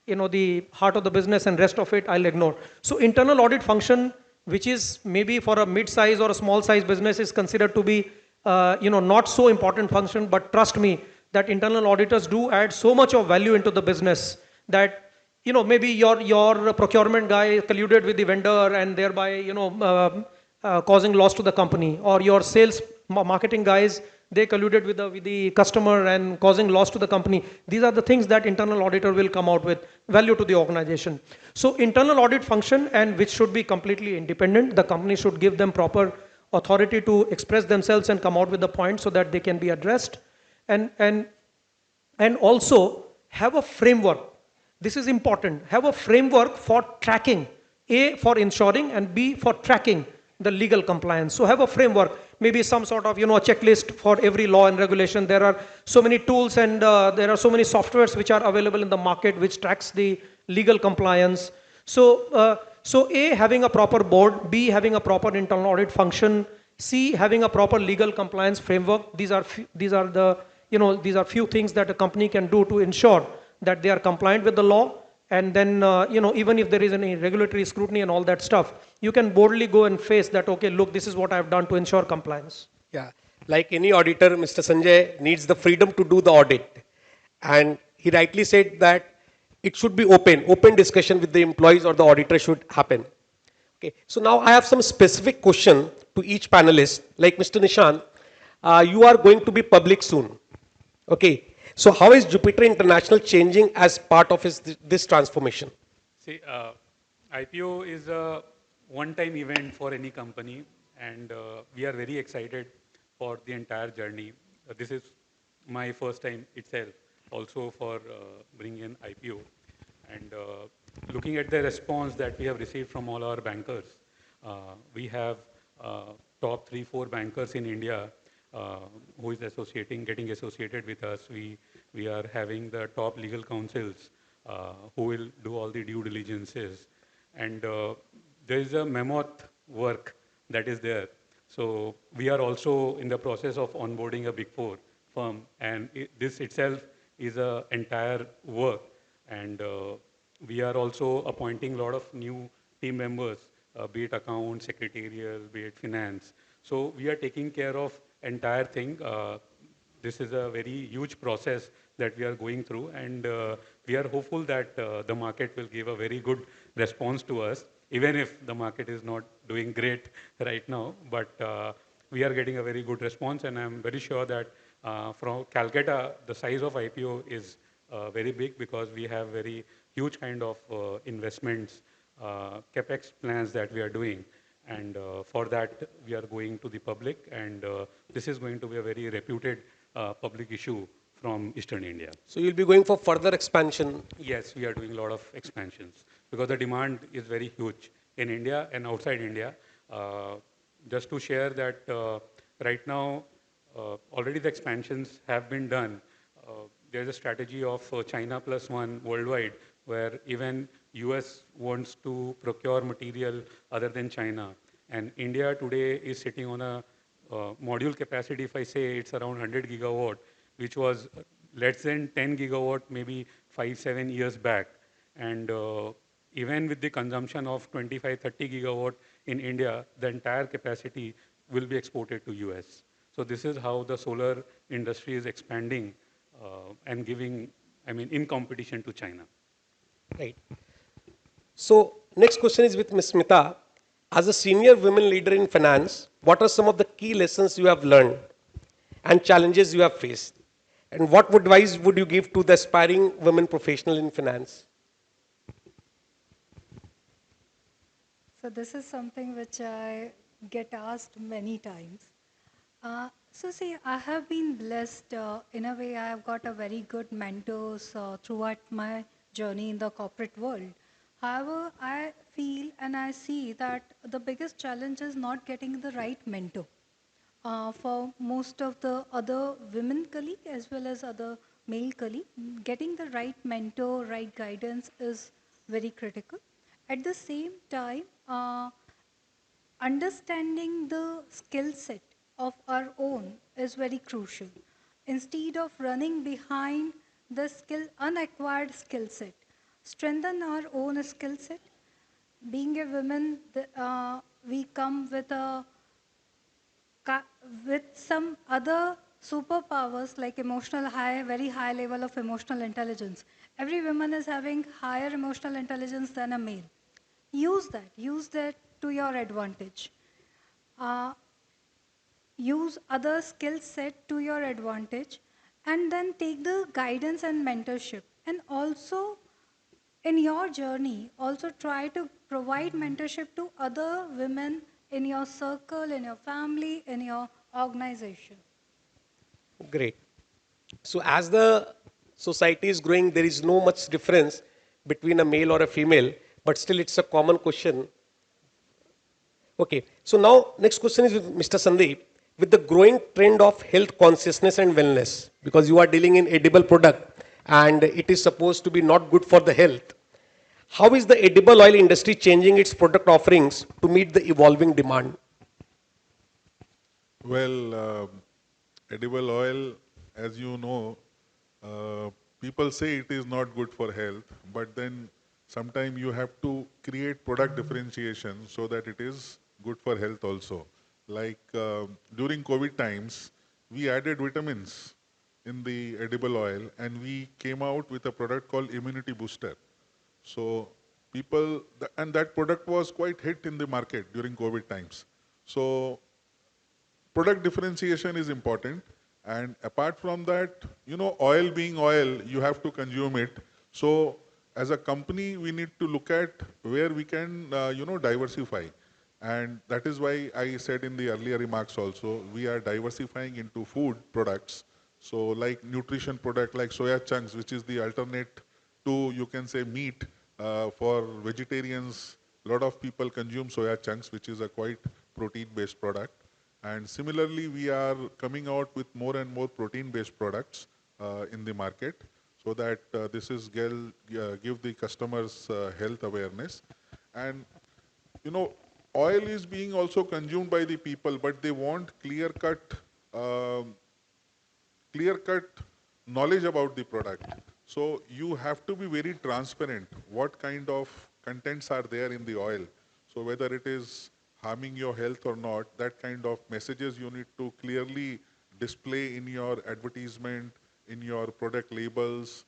the heart of the business and rest of it I'll ignore. So internal audit function, which is maybe for a mid-size or a small-size business, is considered to be, not so important function. But trust me, that internal auditors do add so much of value into the business that maybe your procurement guy colluded with the vendor and thereby, causing loss to the company, or your sales marketing guys, they colluded with the customer and causing loss to the company. These are the things that internal auditor will come out with value to the organization. So internal audit function, and which should be completely independent. The company should give them proper authority to express themselves and come out with the points so that they can be addressed. And also have a framework. This is important. Have a framework for tracking, A, for ensuring, and B, for tracking the legal compliance. So have a framework, maybe some sort of, a checklist for every law and regulation. There are so many tools and there are so many softwares which are available in the market which tracks the legal compliance. So A, having a proper board, B, having a proper internal audit function, C, having a proper legal compliance framework. These are few things that a company can do to ensure that they are compliant with the law. And then, even if there is any regulatory scrutiny and all that stuff, you can boldly go and face that, okay, look, this is what I've done to ensure compliance. Yeah, like any auditor, Mr. Sanjay needs the freedom to do the audit. And he rightly said that it should be open discussion with the employees or the auditor should happen. Okay, so now I have some specific question to each panelist. Like Mr. Nishant, you are going to be public soon. Okay, so how is Jupiter International changing as part of this transformation? See, IPO is a one-time event for any company, and we are very excited for the entire journey. This is my first time itself, also for bringing in IPO. And looking at the response that we have received from all our bankers, we have top 3-4 bankers in India who is getting associated with us. We are having the top legal counsels who will do all the due diligences. And there is a mammoth work that is there. So we are also in the process of onboarding a Big Four firm. And this itself is an entire work. And we are also appointing a lot of new team members, be it account, secretarial, be it finance. So we are taking care of entire thing. this is a very huge process that we are going through, and we are hopeful that the market will give a very good response to us, even if the market is not doing great right now. But we are getting a very good response, and I'm very sure that from Calcutta, the size of IPO is very big because we have very huge kind of investments, capex plans that we are doing. And for that, we are going to the public, and this is going to be a very reputed public issue from Eastern India. So you'll be going for further expansion. Yes, we are doing a lot of expansions because the demand is very huge in India and outside India. Just to share that right now, already the expansions have been done. There's a strategy of China plus one worldwide, where even US wants to procure material other than China. And India today is sitting on a module capacity, if I say it's around 100 gigawatt, which was less than 10 gigawatt maybe 5-7 years back. And even with the consumption of 25-30 gigawatt in India, the entire capacity will be exported to US. So this is how the solar industry is expanding and giving, in competition to China. Right. So next question is with Ms. Smita. As a senior women leader in finance, what are some of the key lessons you have learned and challenges you have faced? And what advice would you give to the aspiring women professional in finance? So this is something which I get asked many times. So see, I have been blessed in a way. I have got a very good mentors throughout my journey in the corporate world. However, I feel and I see that the biggest challenge is not getting the right mentor. For most of the other women colleague as well as other male colleague, getting the right mentor, right guidance is very critical. At the same time, understanding the skill set of our own is very crucial. Instead of running behind the unacquired skill set, strengthen our own skill set. Being a woman, we come with some other superpowers like very high level of emotional intelligence. Every woman is having higher emotional intelligence than a male. Use that to your advantage. Use other skill set to your advantage, and then take the guidance and mentorship. And also, in your journey, also try to provide mentorship to other women in your circle, in your family, in your organization. Great. So as the society is growing, there is no much difference between a male or a female, but still it's a common question. Okay, so now next question is with Mr. Sandeep. With the growing trend of health consciousness and wellness, because you are dealing in edible product and it is supposed to be not good for the health, how is the edible oil industry changing its product offerings to meet the evolving demand? Well, edible oil, as you know, people say it is not good for health, but then sometimes you have to create product differentiation so that it is good for health also. Like during COVID times, we added vitamins in the edible oil and we came out with a product called Immunity Booster. So and that product was quite hit in the market during COVID times. So product differentiation is important. And apart from that, oil being oil, you have to consume it. So as a company, we need to look at where we can, diversify. And that is why I said in the earlier remarks also, we are diversifying into food products. So like nutrition product like soya chunks, which is the alternate to, you can say, meat for vegetarians. A lot of people consume soya chunks, which is a quite protein-based product. And similarly, we are coming out with more and more protein-based products in the market so that this is give the customers health awareness. And, oil is being also consumed by the people, but they want clear-cut knowledge about the product. So you have to be very transparent what kind of contents are there in the oil. So whether it is harming your health or not, that kind of messages you need to clearly display in your advertisement, in your product labels,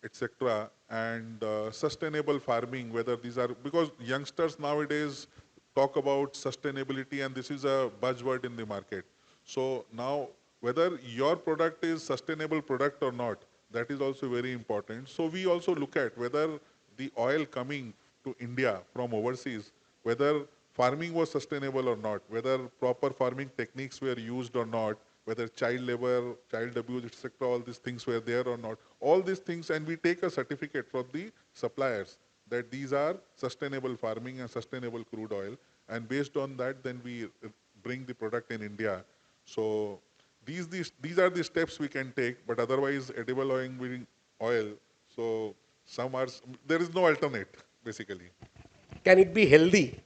etc. And sustainable farming, whether these are, because youngsters nowadays talk about sustainability and this is a buzzword in the market. So now whether your product is sustainable product or not, that is also very important. So we also look at whether the oil coming to India from overseas, whether farming was sustainable or not, whether proper farming techniques were used or not, whether child labor, child abuse, etc., all these things were there or not. All these things, and we take a certificate from the suppliers that these are sustainable farming and sustainable crude oil. And based on that, then we bring the product in India. So these are the steps we can take, but otherwise edible oil, so there is no alternate, basically. Can it be healthy?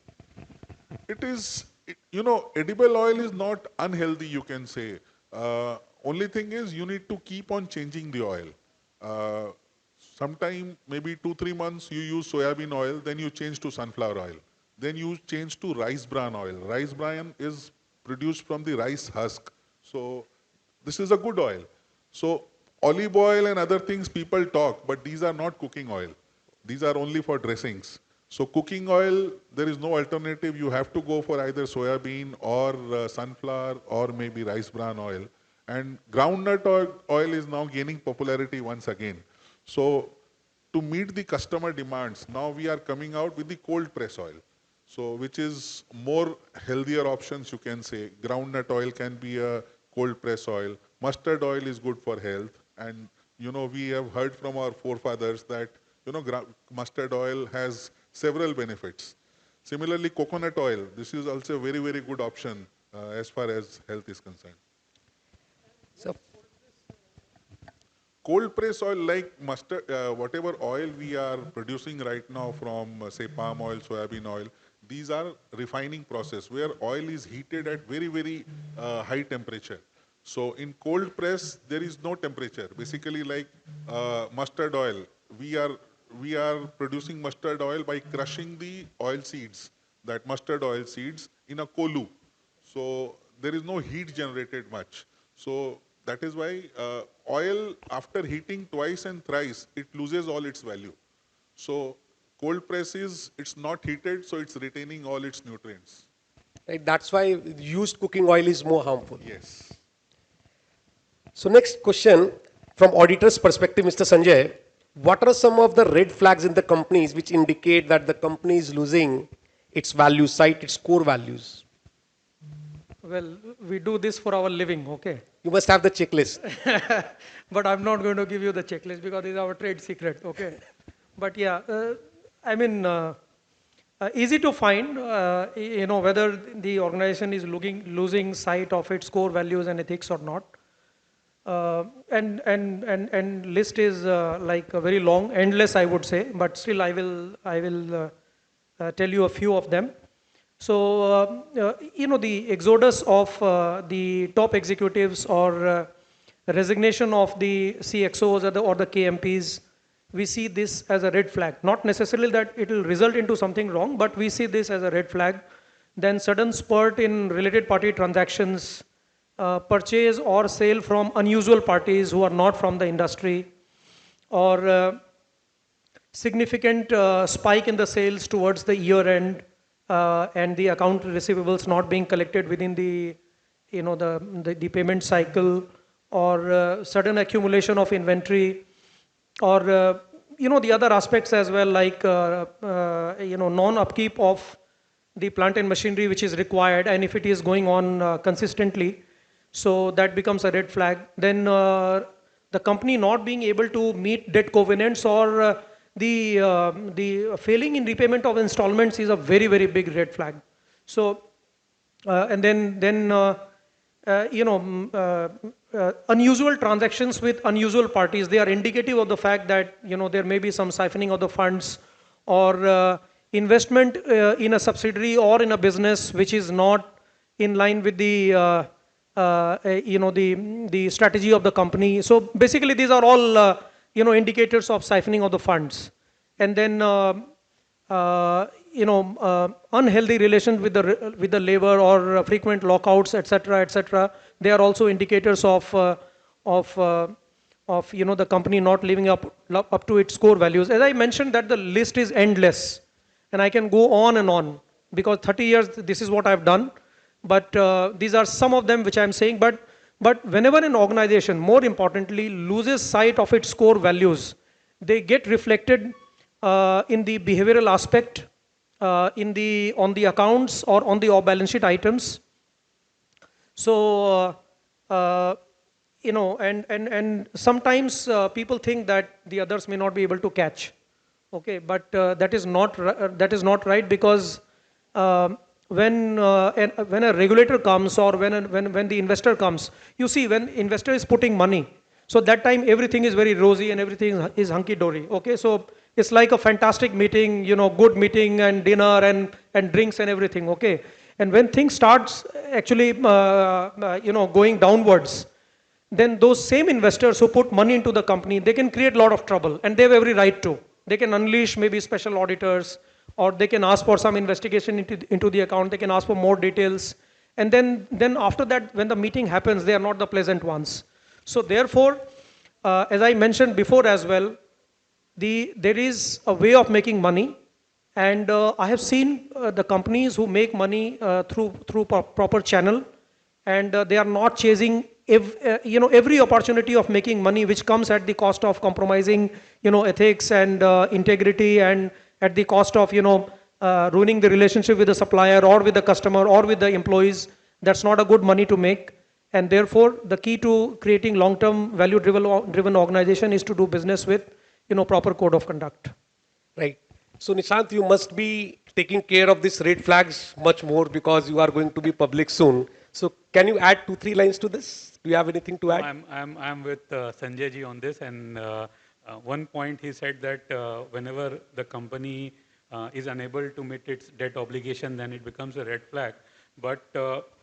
Edible oil is not unhealthy, you can say. Only thing is you need to keep on changing the oil. Sometime, maybe 2-3 months, you use soybean oil, then you change to sunflower oil. Then you change to rice bran oil. Rice bran is produced from the rice husk. So this is a good oil. So olive oil and other things people talk, but these are not cooking oil. These are only for dressings. So cooking oil, there is no alternative. You have to go for either soybean or sunflower or maybe rice bran oil. And groundnut oil is now gaining popularity once again. So to meet the customer demands, now we are coming out with the cold press oil. So which is more healthier options, you can say. Groundnut oil can be a cold press oil. Mustard oil is good for health. And we have heard from our forefathers that mustard oil has several benefits. Similarly, coconut oil, this is also a very, very good option as far as health is concerned. So, cold press oil, like mustard, whatever oil we are producing right now from, say, palm oil, soybean oil, these are refining process where oil is heated at very, very high temperature. So in cold press, there is no temperature. Basically, like mustard oil, we are producing mustard oil by crushing the oil seeds, that mustard oil seeds, in a kolu. So there is no heat generated much. So that is why oil, after heating twice and thrice, it loses all its value. So cold press it's not heated, so it's retaining all its nutrients. right, that's why used cooking oil is more harmful. Yes. So next question, from auditor's perspective, Mr. Sanjay, what are some of the red flags in the companies which indicate that the company is losing its values, cite its core values? Well, we do this for our living, okay? You must have the checklist. But I'm not going to give you the checklist because it's our trade secret, okay? But yeah, easy to find, whether the organization is losing sight of its core values and ethics or not. And list is like a very long, endless, I would say, but still I will tell you a few of them. So, the exodus of the top executives or resignation of the CXOs or the KMPs, we see this as a red flag. Not necessarily that it will result into something wrong, but we see this as a red flag. Then sudden spurt in related party transactions, purchase or sale from unusual parties who are not from the industry, or significant spike in the sales towards the year end, and the account receivables not being collected within the payment cycle, or sudden accumulation of inventory, or the other aspects as well, like non-upkeep of the plant and machinery which is required, and if it is going on consistently, so that becomes a red flag. Then the company not being able to meet debt covenants, or the failing in repayment of installments is a very, very big red flag. So and then unusual transactions with unusual parties, they are indicative of the fact that there may be some siphoning of the funds, or investment in a subsidiary or in a business which is not in line with the the strategy of the company. So basically these are all indicators of siphoning of the funds. And then unhealthy relations with the labor, or frequent lockouts, etc., etc. they are also indicators of, uh, the company not living up to its core values. As I mentioned, that the list is endless, and I can go on and on because 30 years this is what I've done. But these are some of them which I'm saying. But whenever an organization, more importantly, loses sight of its core values, they get reflected in the behavioral aspect, on the accounts or on the off balance sheet items. So, and sometimes people think that the others may not be able to catch. Okay, but that is not right, because when a regulator comes, or when the investor comes, you see, when investor is putting money, so that time everything is very rosy and everything is hunky dory. Okay, so it's like a fantastic meeting, good meeting and dinner and drinks and everything. Okay, and when things starts actually going downwards, then those same investors who put money into the company, they can create a lot of trouble, and they have every right to. They can unleash maybe special auditors, or they can ask for some investigation into the account, they can ask for more details. And then after that, when the meeting happens, they are not the pleasant ones. So therefore, as I mentioned before as well, there is a way of making money. And I have seen the companies who make money through proper channel, and they are not chasing every opportunity of making money which comes at the cost of compromising ethics and integrity, and at the cost of ruining the relationship with the supplier or with the customer or with the employees. That's not a good money to make. And therefore, the key to creating long-term value-driven organization is to do business with proper code of conduct. Right. So Nishant, you must be taking care of these red flags much more, because you are going to be public soon. So can you add 2-3 lines to this? Do you have anything to add? I'm with Sanjay ji on this, and one point he said that whenever the company is unable to meet its debt obligation, then it becomes a red flag. But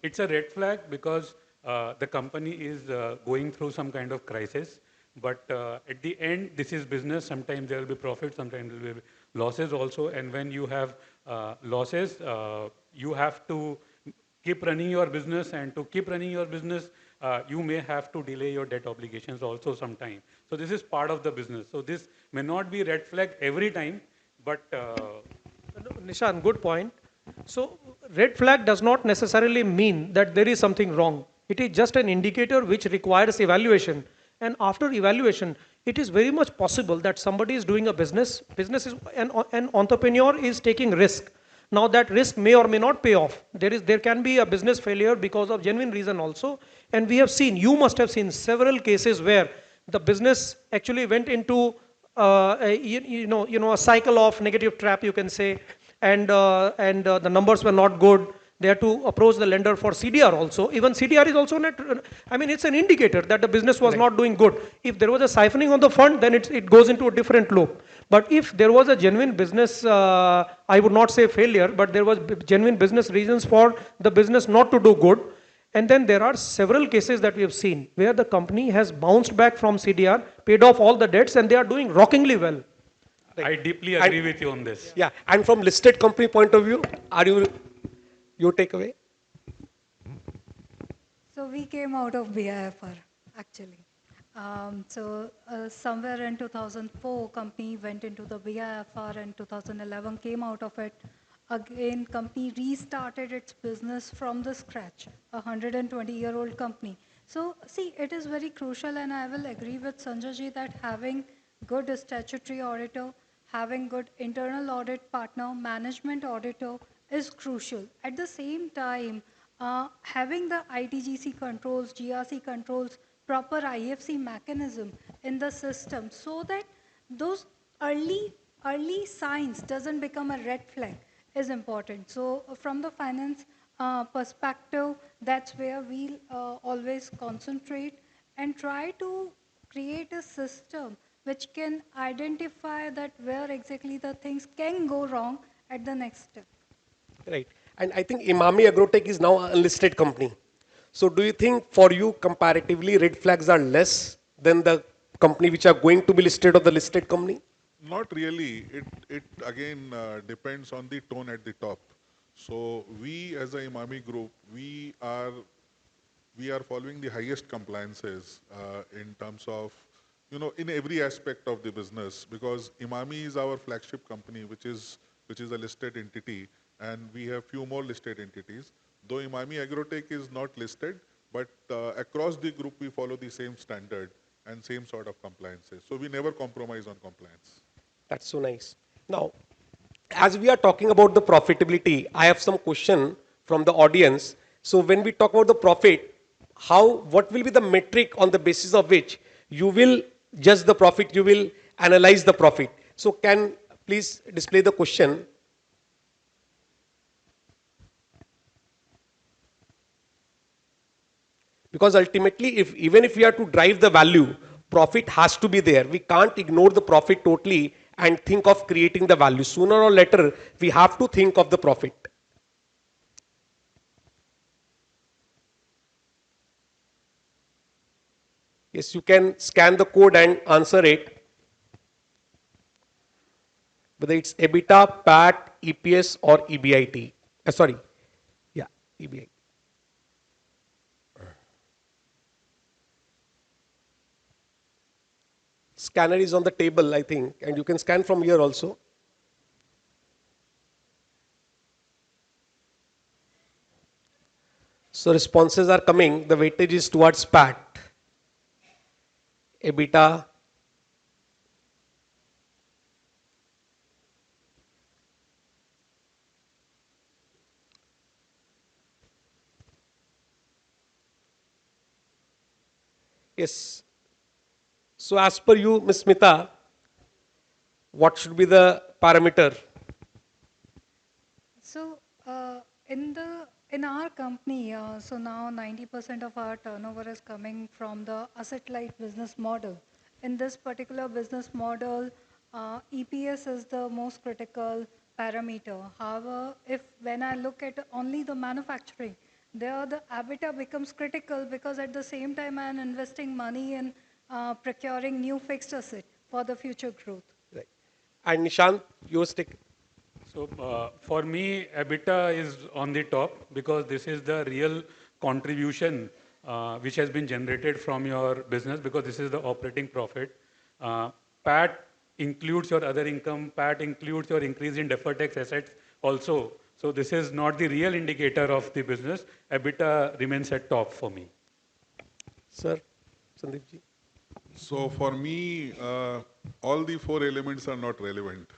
it's a red flag because the company is going through some kind of crisis. But at the end, this is business. Sometimes there will be profits, sometimes there will be losses also. And when you have losses, you have to keep running your business, and to keep running your business, you may have to delay your debt obligations also sometime. So this is part of the business. So this may not be red flag every time, but... Nishant, good point. So red flag does not necessarily mean that there is something wrong. It is just an indicator which requires evaluation. And after evaluation, it is very much possible that somebody is doing a business is an entrepreneur is taking risk. Now that risk may or may not pay off. There can be a business failure because of genuine reason also. And we have seen, you must have seen several cases where the business actually went into a cycle of negative trap, you can say, and the numbers were not good. They had to approach the lender for CDR also. Even CDR is also not, it's an indicator that the business was not doing good. If there was a siphoning on the fund, then it goes into a different loop. But if there was a genuine business, I would not say failure, but there was genuine business reasons for the business not to do good. And then there are several cases that we have seen where the company has bounced back from CDR, paid off all the debts, and they are doing rockingly well. I deeply agree with you on this. Yeah, and from listed company point of view, are you... Your takeaway? So we came out of BIFR, actually. Somewhere in 2004, company went into the BIFR, and 2011 came out of it. Again, company restarted its business from the scratch, a 120-year-old company. So see, it is very crucial, and I will agree with Sanjay ji that having good statutory auditor, having good internal audit partner, management auditor, is crucial. At the same time, having the ITGC controls, GRC controls, proper IFC mechanism in the system, so that those early signs doesn't become a red flag, is important. So from the finance perspective, that's where we'll always concentrate and try to create a system which can identify that where exactly the things can go wrong at the next step. Right. And I think Emami Agrotech is now a listed company. So do you think for you comparatively red flags are less than the company which are going to be listed or the listed company? Not really. It again depends on the tone at the top. So we as a Emami group, we are we are following the highest compliances in terms of, in every aspect of the business, because Emami is our flagship company, which is a listed entity, and we have few more listed entities. Though Emami Agrotech is not listed, but across the group we follow the same standard and same sort of compliances. So we never compromise on compliance. That's so nice. Now, as we are talking about the profitability, I have some question from the audience. So when we talk about the profit, what will be the metric on the basis of which you will judge the profit, you will analyze the profit? So can please display the question. Because ultimately, even if we are to drive the value, profit has to be there. We can't ignore the profit totally and think of creating the value. Sooner or later, we have to think of the profit. Yes, you can scan the code and answer it. Whether it's EBITDA, PAT, EPS or EBIT. Sorry. Yeah, EBIT. Scanner is on the table, I think, and you can scan from here also. So responses are coming. The weightage is towards PAT, EBITDA, yes. So as per you, Ms. Smita, what should be the parameter? So in our company, so now 90% of our turnover is coming from the asset-light business model. In this particular business model, EPS is the most critical parameter. However, when I look at only the manufacturing, there the EBITDA becomes critical because at the same time I am investing money in procuring new fixed asset for the future growth. Right. And Nishant, yours take. So for me, EBITDA is on the top because this is the real contribution which has been generated from your business, because this is the operating profit. PAT includes your other income. PAT includes your increase in deferred tax assets also. So this is not the real indicator of the business. EBITDA remains at top for me. Sir, Sandeep ji. So for me, all the four elements are not relevant.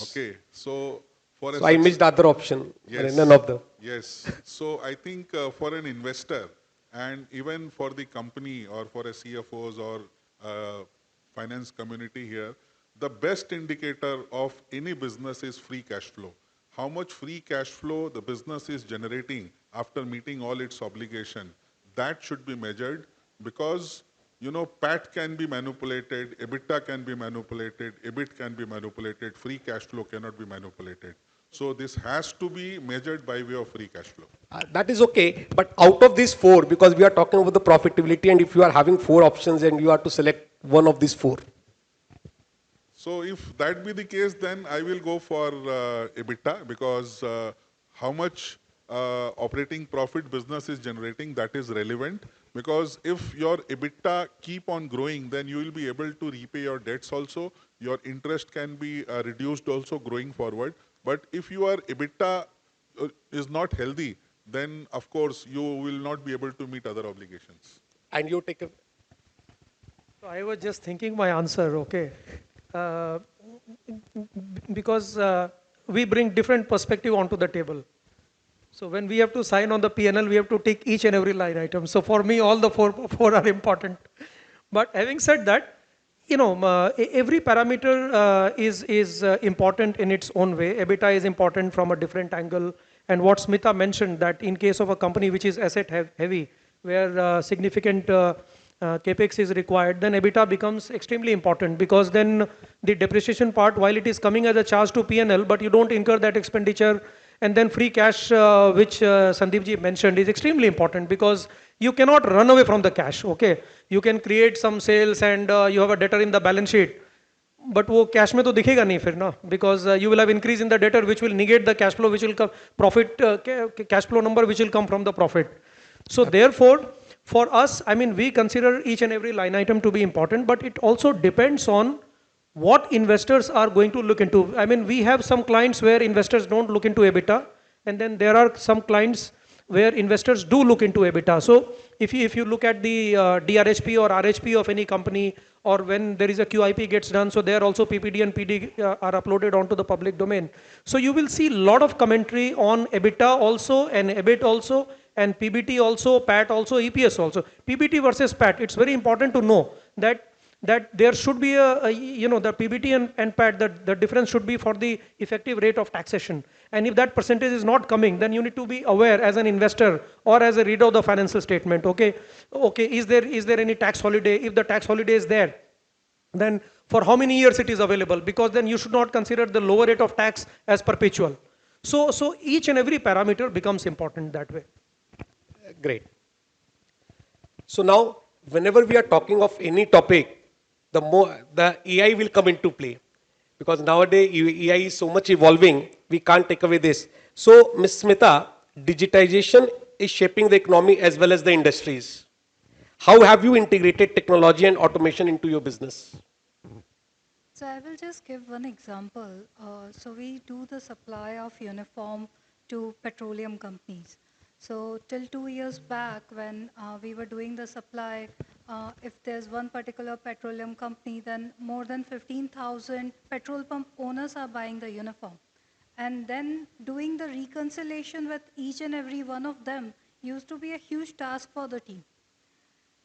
Okay, so So I missed the other option. Yes. None of them. Yes. So I think for an investor and even for the company or for a CFOs or finance community here, the best indicator of any business is free cash flow. How much free cash flow the business is generating after meeting all its obligation, that should be measured, because PAT can be manipulated, EBITDA can be manipulated, EBIT can be manipulated, free cash flow cannot be manipulated. So this has to be measured by way of free cash flow. That is okay, but out of these four, because we are talking about the profitability, and if you are having four options and you have to select one of these four. So if that be the case, then I will go for EBITDA, because how much operating profit business is generating, that is relevant. Because if your EBITDA keep on growing, then you will be able to repay your debts also. Your interest can be reduced also growing forward. But if your EBITDA is not healthy, then of course you will not be able to meet other obligations. And you take a... So I was just thinking my answer, okay. Because we bring different perspective onto the table. So when we have to sign on the P&L, we have to take each and every line item. So for me, all the four are important. But having said that, every parameter is important in its own way. EBITDA is important from a different angle. And what Smita mentioned, that in case of a company which is asset heavy, where significant capex is required, then EBITDA becomes extremely important, because then the depreciation part, while it is coming as a charge to P&L, but you don't incur that expenditure. And then free cash, which Sandeep ji mentioned, is extremely important, because you cannot run away from the cash. Okay, you can create some sales and you have a debtor in the balance sheet, but वो cash में तो दिखेगा नहीं फिर ना, because you will have increase in the debtor which will negate the cash flow which will come, profit cash flow number which will come from the profit. So therefore, for us, I mean, we consider each and every line item to be important, but it also depends on what investors are going to look into. I mean, we have some clients where investors don't look into EBITDA, and then there are some clients where investors do look into EBITDA. So if you look at the DRHP or RHP of any company, or when there is a QIP gets done, so there also PPD and PD are uploaded onto the public domain. So you will see a lot of commentary on EBITDA also, and EBIT also, and PBT also, PAT also, EPS also. PBT versus PAT, it's very important to know that there should be the PBT and PAT, the difference should be for the effective rate of taxation. And if that percentage is not coming, then you need to be aware as an investor or as a reader of the financial statement. Okay, is there any tax holiday? If the tax holiday is there, then for how many years it is available? Because then you should not consider the lower rate of tax as perpetual. So each and every parameter becomes important that way. Great. So now, whenever we are talking of any topic, the AI will come into play, because nowadays AI is so much evolving, we can't take away this. So, Ms. Smita, digitization is shaping the economy as well as the industries. How have you integrated technology and automation into your business? So I will just give one example. So we do the supply of uniform to petroleum companies. So till 2 years back, when we were doing the supply, if there's one particular petroleum company, then more than 15,000 petrol pump owners are buying the uniform. And then doing the reconciliation with each and every one of them used to be a huge task for the team.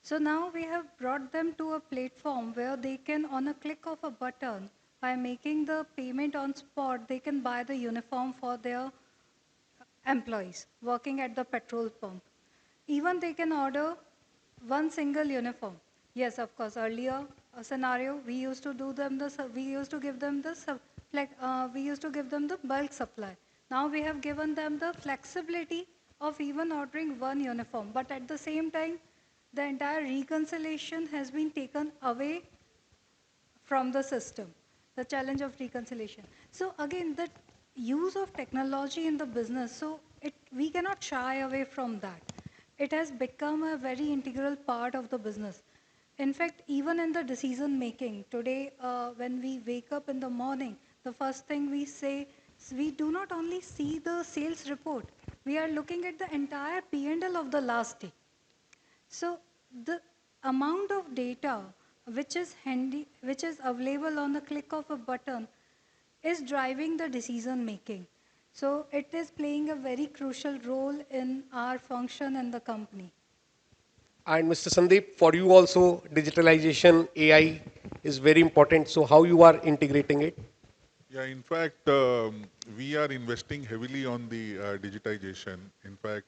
So now we have brought them to a platform where they can, on a click of a button, by making the payment on spot, they can buy the uniform for their employees working at the petrol pump. Even they can order one single uniform. Yes, of course, earlier a scenario, we used to give them the bulk supply. Now we have given them the flexibility of even ordering one uniform, but at the same time, the entire reconciliation has been taken away from the system, the challenge of reconciliation. So again, the use of technology in the business, so we cannot shy away from that. It has become a very integral part of the business. In fact, even in the decision making, today when we wake up in the morning, the first thing we say is we do not only see the sales report, we are looking at the entire P&L of the last day. So the amount of data which is available on the click of a button is driving the decision making. So it is playing a very crucial role in our function in the company. And Mr. Sandeep, for you also, digitalization, AI is very important. So how you are integrating it? Yeah, in fact, we are investing heavily on the digitization. In fact,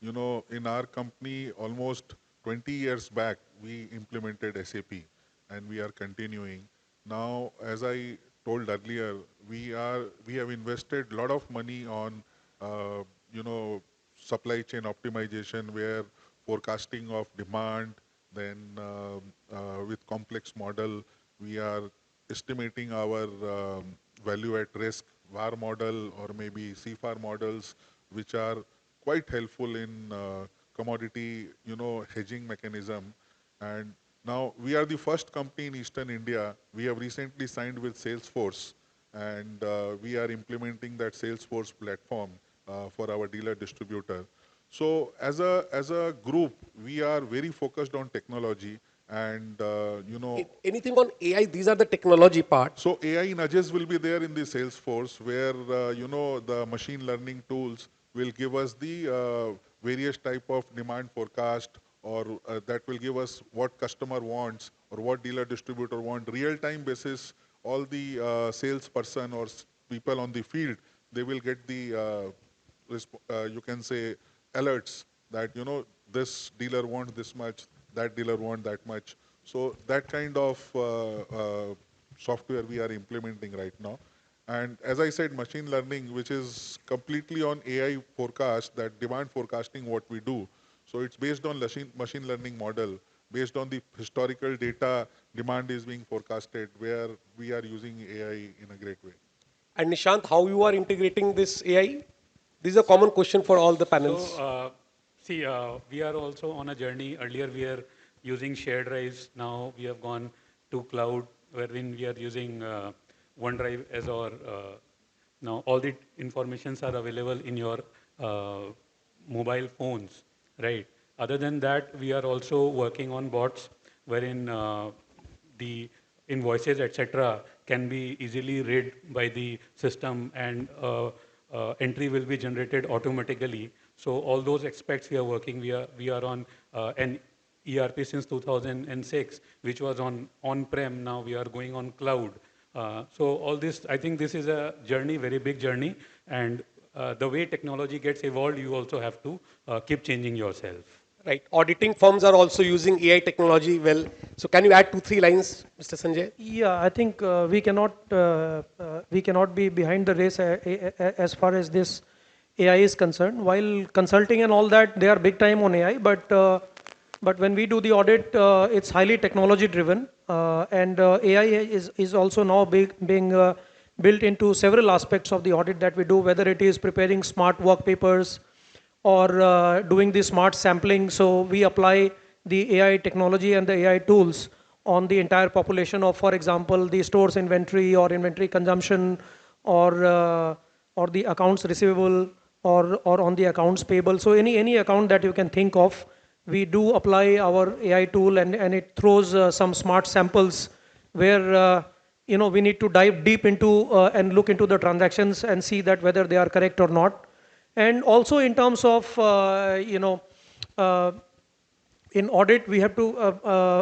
in our company, almost 20 years back, we implemented SAP, and we are continuing. Now, as I told earlier, we have invested a lot of money on, supply chain optimization, where forecasting of demand, then with complex model, we are estimating our value at risk, VAR model, or maybe CFAR models, which are quite helpful in commodity, hedging mechanism. And now we are the first company in Eastern India. We have recently signed with Salesforce, and we are implementing that Salesforce platform for our dealer distributor. So as a group, we are very focused on technology, and Anything on AI, these are the technology part. so AI nudges will be there in the Salesforce, where the machine learning tools will give us the various type of demand forecast, or that will give us what customer wants or what dealer distributor want. Real time basis, all the salesperson or people on the field, they will get the you can say alerts that this dealer wants this much, that dealer wants that much. So that kind of software we are implementing right now. And as I said, machine learning, which is completely on AI forecast, that demand forecasting what we do. So it's based on machine learning model, based on the historical data, demand is being forecasted, where we are using AI in a great way. And Nishant, how you are integrating this AI? This is a common question for all the panels. See, we are also on a journey. Earlier, we are using shared drives. Now we have gone to cloud, wherein we are using OneDrive as our. Now all the informations are available in your mobile phones, right? Other than that, we are also working on bots, wherein the invoices, etc., can be easily read by the system, and entry will be generated automatically. So all those aspects we are working. We are on an ERP since 2006, which was on-prem. Now we are going on cloud. So all this, I think this is a journey, very big journey, and the way technology gets evolved, you also have to keep changing yourself. Right. Auditing firms are also using AI technology well. So can you add 2, 3 lines, Mr. Sanjay? Yeah, I think we cannot be behind the race as far as this AI is concerned. While consulting and all that, they are big time on AI, but when we do the audit, it's highly technology driven, and AI is also now being built into several aspects of the audit that we do, whether it is preparing smart work papers or doing the smart sampling. So we apply the AI technology and the AI tools on the entire population of, for example, the stores inventory or inventory consumption, or the accounts receivable, or on the accounts payable. So any account that you can think of, we do apply our AI tool, and it throws some smart samples where we need to dive deep into and look into the transactions and see that whether they are correct or not. And also in terms of in audit, we have to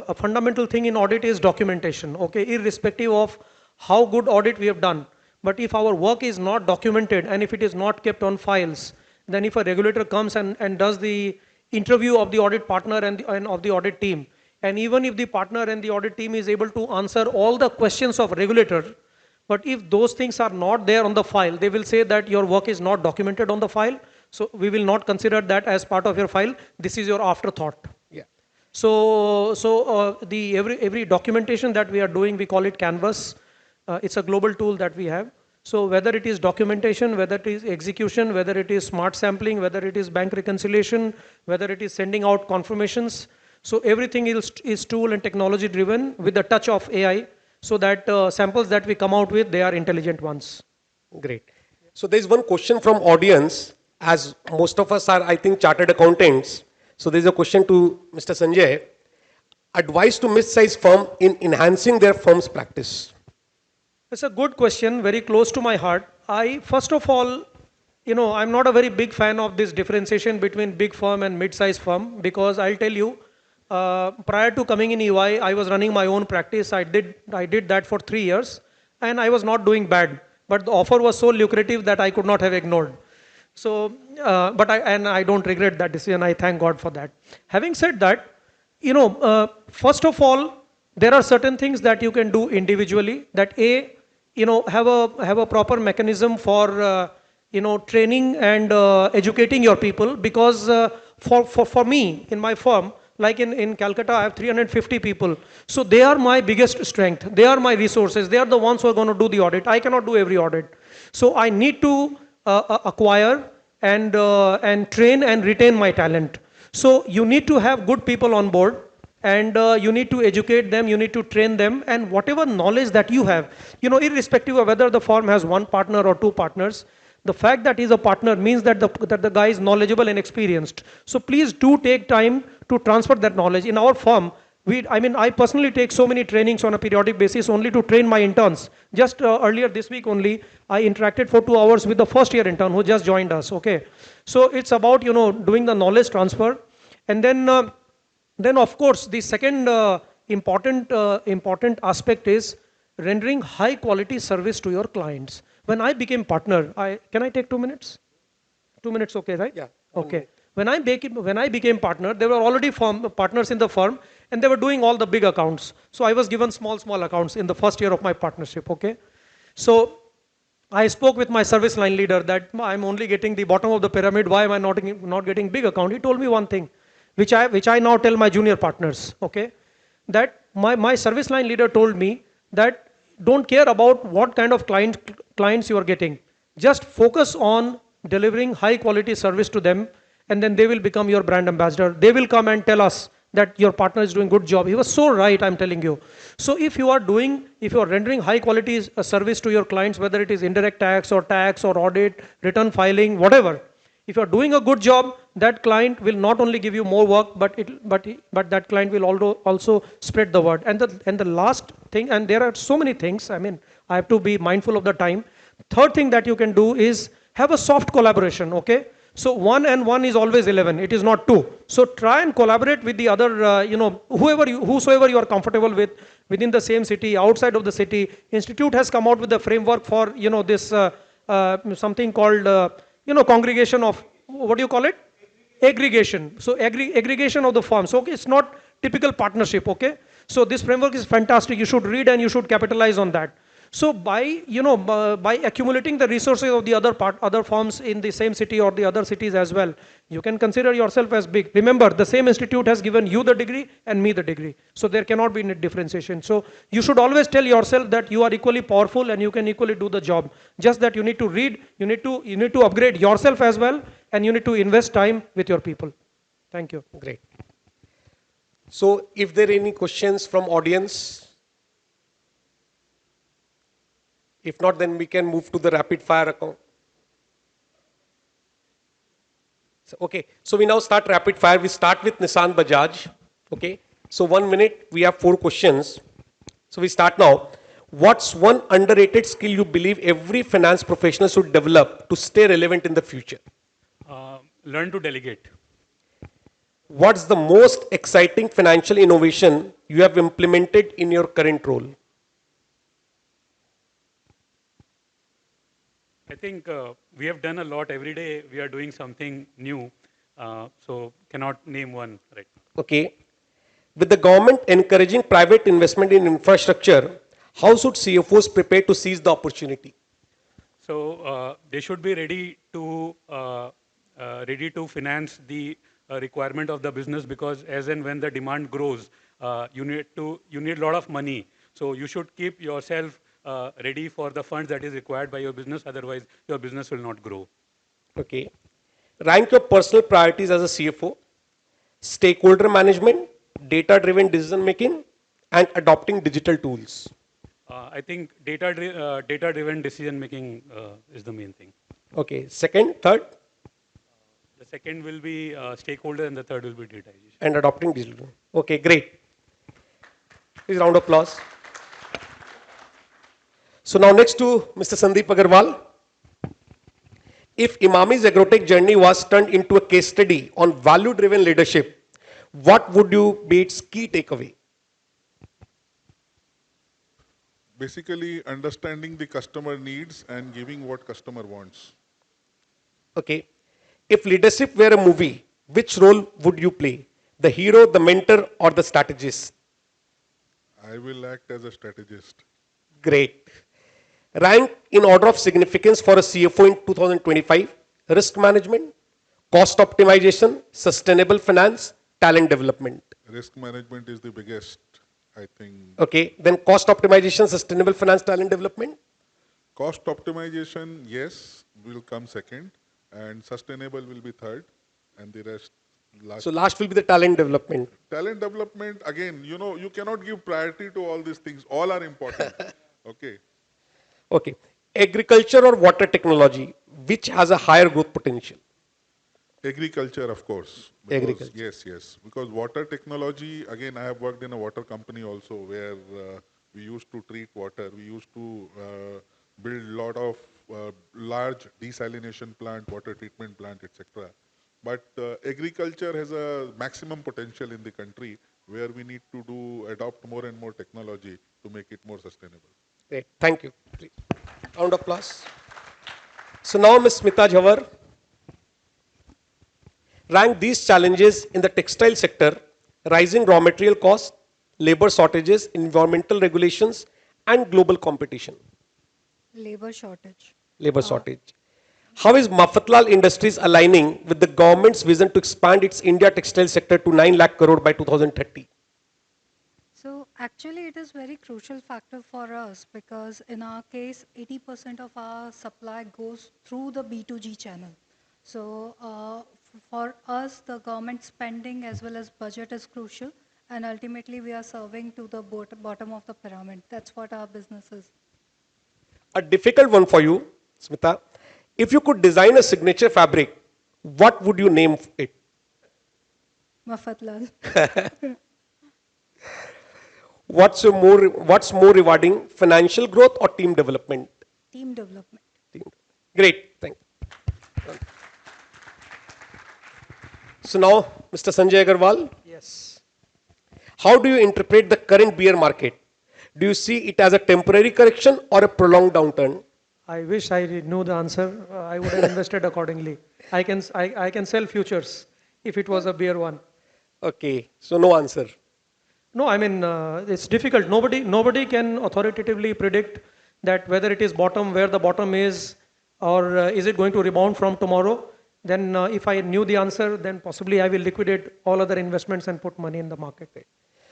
a fundamental thing in audit is documentation. Okay, irrespective of how good audit we have done, but if our work is not documented and if it is not kept on files, then if a regulator comes and does the interview of the audit partner and of the audit team, and even if the partner and the audit team is able to answer all the questions of regulator, but if those things are not there on the file, they will say that your work is not documented on the file, so we will not consider that as part of your file. This is your afterthought. Yeah. So the every documentation that we are doing, we call it Canvas. It's a global tool that we have. So whether it is documentation, whether it is execution, whether it is smart sampling, whether it is bank reconciliation, whether it is sending out confirmations, so everything is tool and technology driven with the touch of AI, so that samples that we come out with, they are intelligent ones. Great. So there is one question from audience, as most of us are, I think, chartered accountants. So there is a question to Mr. Sanjay. Advice to mid-sized firm in enhancing their firm's practice. It's a good question, very close to my heart. First of all, I'm not a very big fan of this differentiation between big firm and mid-sized firm, because I'll tell you, prior to coming in EY, I was running my own practice. I did that for 3 years, and I was not doing bad. But the offer was so lucrative that I could not have ignored. So, I don't regret that decision. I thank God for that. Having said that, first of all, there are certain things that you can do individually. That have a proper mechanism for training and educating your people. Because for me in my firm, like in Calcutta, I have 350 people. So they are my biggest strength. They are my resources. They are the ones who are going to do the audit. I cannot do every audit. So I need to acquire and train and retain my talent. So you need to have good people on board, and you need to educate them, you need to train them, and whatever knowledge that you have, irrespective of whether the firm has one partner or two partners, the fact that he's a partner means that the guy is knowledgeable and experienced. So please do take time to transfer that knowledge. In our firm, I personally take so many trainings on a periodic basis only to train my interns. Just earlier this week only, I interacted for 2 hours with the first year intern who just joined us. Okay, so it's about doing the knowledge transfer, and then of course the second important aspect is rendering high quality service to your clients. When I became partner, can I take 2 minutes? 2 minutes, okay, right? Yeah. Okay. When I became partner, there were already partners in the firm, and they were doing all the big accounts. So I was given small accounts in the first year of my partnership. Okay. So I spoke with my service line leader that I'm only getting the bottom of the pyramid. Why am I not getting big account? He told me one thing, which I now tell my junior partners. Okay, that my service line leader told me that don't care about what kind of clients you are getting. Just focus on delivering high quality service to them, and then they will become your brand ambassador. They will come and tell us that your partner is doing good job. He was so right, I'm telling you. So if you are rendering high quality service to your clients, whether it is indirect tax or audit, return filing, whatever, if you are doing a good job, that client will not only give you more work, but that client will also spread the word. And the last thing, and there are so many things, I mean, I have to be mindful of the time. Third thing that you can do is have a soft collaboration, okay? So 1 and 1 is always 11, it is not 2. So try and collaborate with the other, whosoever you are comfortable with, within the same city, outside of the city. Institute has come out with a framework for, this something called, congregation of, what do you call it? Aggregation. So aggregation of the firms. Okay, it's not typical partnership, okay? So this framework is fantastic. You should read and you should capitalize on that. So by accumulating the resources of the other firms in the same city or the other cities as well, you can consider yourself as big. Remember, the same institute has given you the degree and me the degree. So there cannot be any differentiation. So you should always tell yourself that you are equally powerful and you can equally do the job. Just that you need to read, you need to upgrade yourself as well, and you need to invest time with your people. Thank you. Great. So if there are any questions from audience, if not, then we can move to the rapid fire account. Okay, so we now start rapid fire. We start with Nishant Bajaj. Okay, so 1 minute, we have 4 questions. So we start now. What's one underrated skill you believe every finance professional should develop to stay relevant in the future? Learn to delegate. What's the most exciting financial innovation you have implemented in your current role? I think we have done a lot. Every day we are doing something new. So cannot name one right now. Okay. With the government encouraging private investment in infrastructure, how should CFOs prepare to seize the opportunity? So they should be ready to finance the requirement of the business, because as and when the demand grows, you need a lot of money. So you should keep yourself ready for the funds that is required by your business. Otherwise, your business will not grow. Okay. Rank your personal priorities as a CFO: stakeholder management, data-driven decision making, and adopting digital tools. I think data-driven decision making is the main thing. Okay. Second, third, The second will be stakeholder, and the third will be datization. and adopting digital. Okay, great. Please round of applause. So now next to Mr. Sandeep Agarwal. If Emami's Agrotech journey was turned into a case study on value-driven leadership, what would you be its key takeaway? Basically, understanding the customer needs and giving what customer wants. Okay. If leadership were a movie, which role would you play? The hero, the mentor, or the strategist? I will act as a strategist. Great. Rank in order of significance for a CFO in 2025: risk management, cost optimization, sustainable finance, talent development. Risk management is the biggest, I think. Okay, then cost optimization, sustainable finance, talent development. Cost optimization, yes, will come second, and sustainable will be third, and the rest last. So last will be the talent development. Talent development, again, you cannot give priority to all these things. All are important. Okay. Okay, agriculture or water technology, which has a higher growth potential? Agriculture, of course. Agriculture. Yes. Because water technology, again, I have worked in a water company also where we used to treat water. We used to build a lot of large desalination plant, water treatment plant, etc. But agriculture has a maximum potential in the country where we need to adopt more and more technology to make it more sustainable. Great, thank you. Please. Round of applause. So now Ms. Smita Jhanwar, rank these challenges in the textile sector: rising raw material costs, labor shortages, environmental regulations, and global competition. Labor shortage. Labor shortage. How is Mafatlal Industries aligning with the government's vision to expand its India textile sector to 9 lakh crore by 2030? So actually it is very crucial factor for us because in our case 80% of our supply goes through the B2G channel. So For us, the government spending as well as budget is crucial, and ultimately we are serving to the bottom of the pyramid. That's what our business is. A difficult one for you, Smita. If you could design a signature fabric, what would you name it? Mafatlal. What's more rewarding, financial growth or team development? Team development. Team. Great, thank you. So now, Mr. Sanjay Agarwal, Yes. how do you interpret the current bear market? Do you see it as a temporary correction or a prolonged downturn? I wish I knew the answer. I would have invested accordingly. I can sell futures if it was a bear one. Okay, so no answer. No, I mean, it's difficult. Nobody can authoritatively predict that whether it is bottom, where the bottom is, or is it going to rebound from tomorrow. Then if I knew the answer, then possibly I will liquidate all other investments and put money in the market.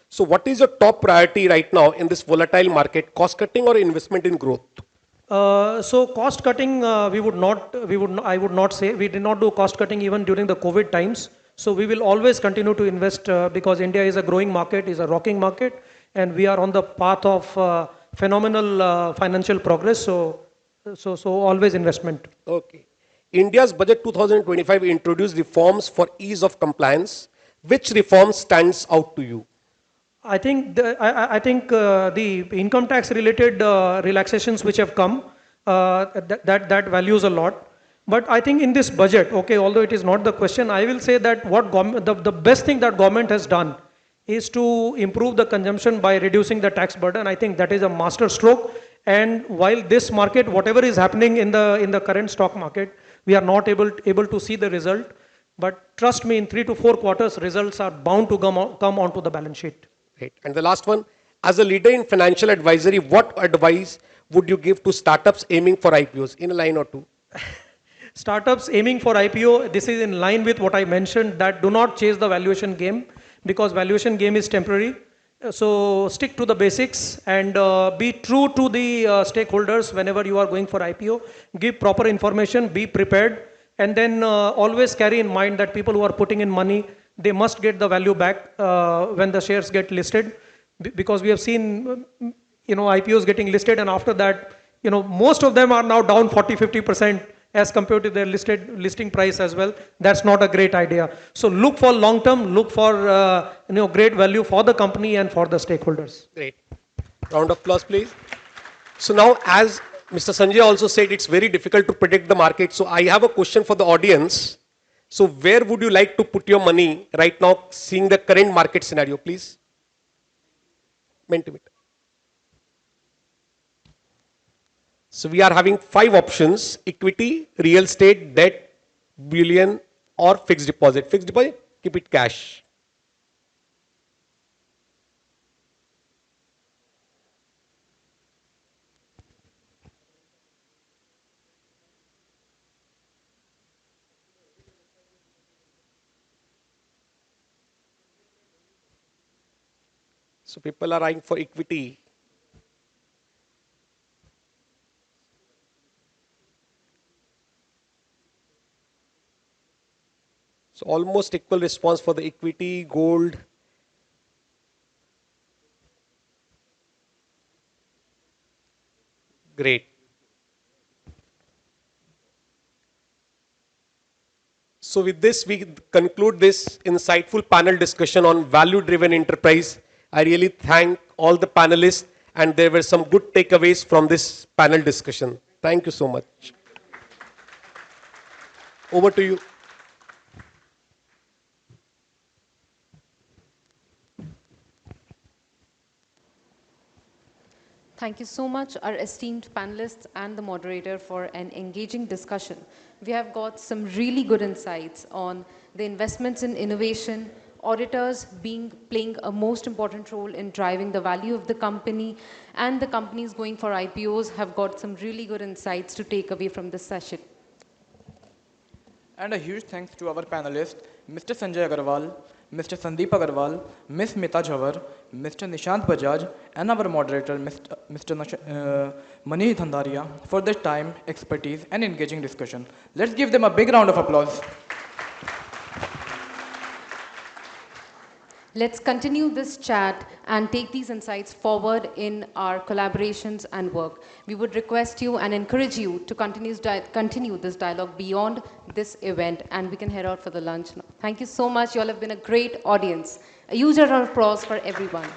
So what is your top priority right now in this volatile market, cost cutting or investment in growth? So cost cutting, I would not say. We did not do cost cutting even during the COVID times. So we will always continue to invest because India is a growing market, is a rocking market, and we are on the path of phenomenal financial progress. So always investment. Okay. India's budget 2025 introduced reforms for ease of compliance. Which reform stands out to you? I think the income tax related relaxations which have come that values a lot. But I think in this budget, okay, although it is not the question, I will say that the best thing that government has done is to improve the consumption by reducing the tax burden. I think that is a master stroke. And while this market, whatever is happening in the current stock market, we are not able to see the result. But trust me, in 3 to 4 quarters, results are bound to come onto the balance sheet. Right. And the last one, as a leader in financial advisory, what advice would you give to startups aiming for IPOs in a line or two? Startups aiming for IPO, this is in line with what I mentioned, that do not chase the valuation game because valuation game is temporary. So stick to the basics and be true to the stakeholders whenever you are going for IPO. Give proper information, be prepared, and then always carry in mind that people who are putting in money, they must get the value back when the shares get listed, because we have seen IPOs getting listed, and after that most of them are now down 40-50% as compared to their listing price as well. That's not a great idea. So look for long term, look for great value for the company and for the stakeholders. Great. Round of applause, please. So now, as Mr. Sanjay also said, it's very difficult to predict the market. So I have a question for the audience. So where would you like to put your money right now, seeing the current market scenario, please? Minute. So we are having 5 options: equity, real estate, debt, bullion, or fixed deposit. Fixed deposit, keep it cash. So people are eyeing for equity. So almost equal response for the equity, gold. Great. So with this, we conclude this insightful panel discussion on value-driven enterprise. I really thank all the panelists, and there were some good takeaways from this panel discussion. Thank you so much. Over to you. Thank you so much, our esteemed panelists and the moderator, for an engaging discussion. We have got some really good insights on the investments in innovation, auditors playing a most important role in driving the value of the company, and the companies going for IPOs have got some really good insights to take away from this session. And a huge thanks to our panelists, Mr. Sanjay Agarwal, Mr. Sandeep Agarwal, Ms. Smita Jhanwar, Mr. Nishant Bajaj, and our moderator, Mr. Manish Dhandharia, for their time, expertise, and engaging discussion. Let's give them a big round of applause. Let's continue this chat and take these insights forward in our collaborations and work. We would request you and encourage you to continue this dialogue beyond this event, and we can head out for the lunch now. Thank you so much. You all have been a great audience. A huge round of applause for everyone.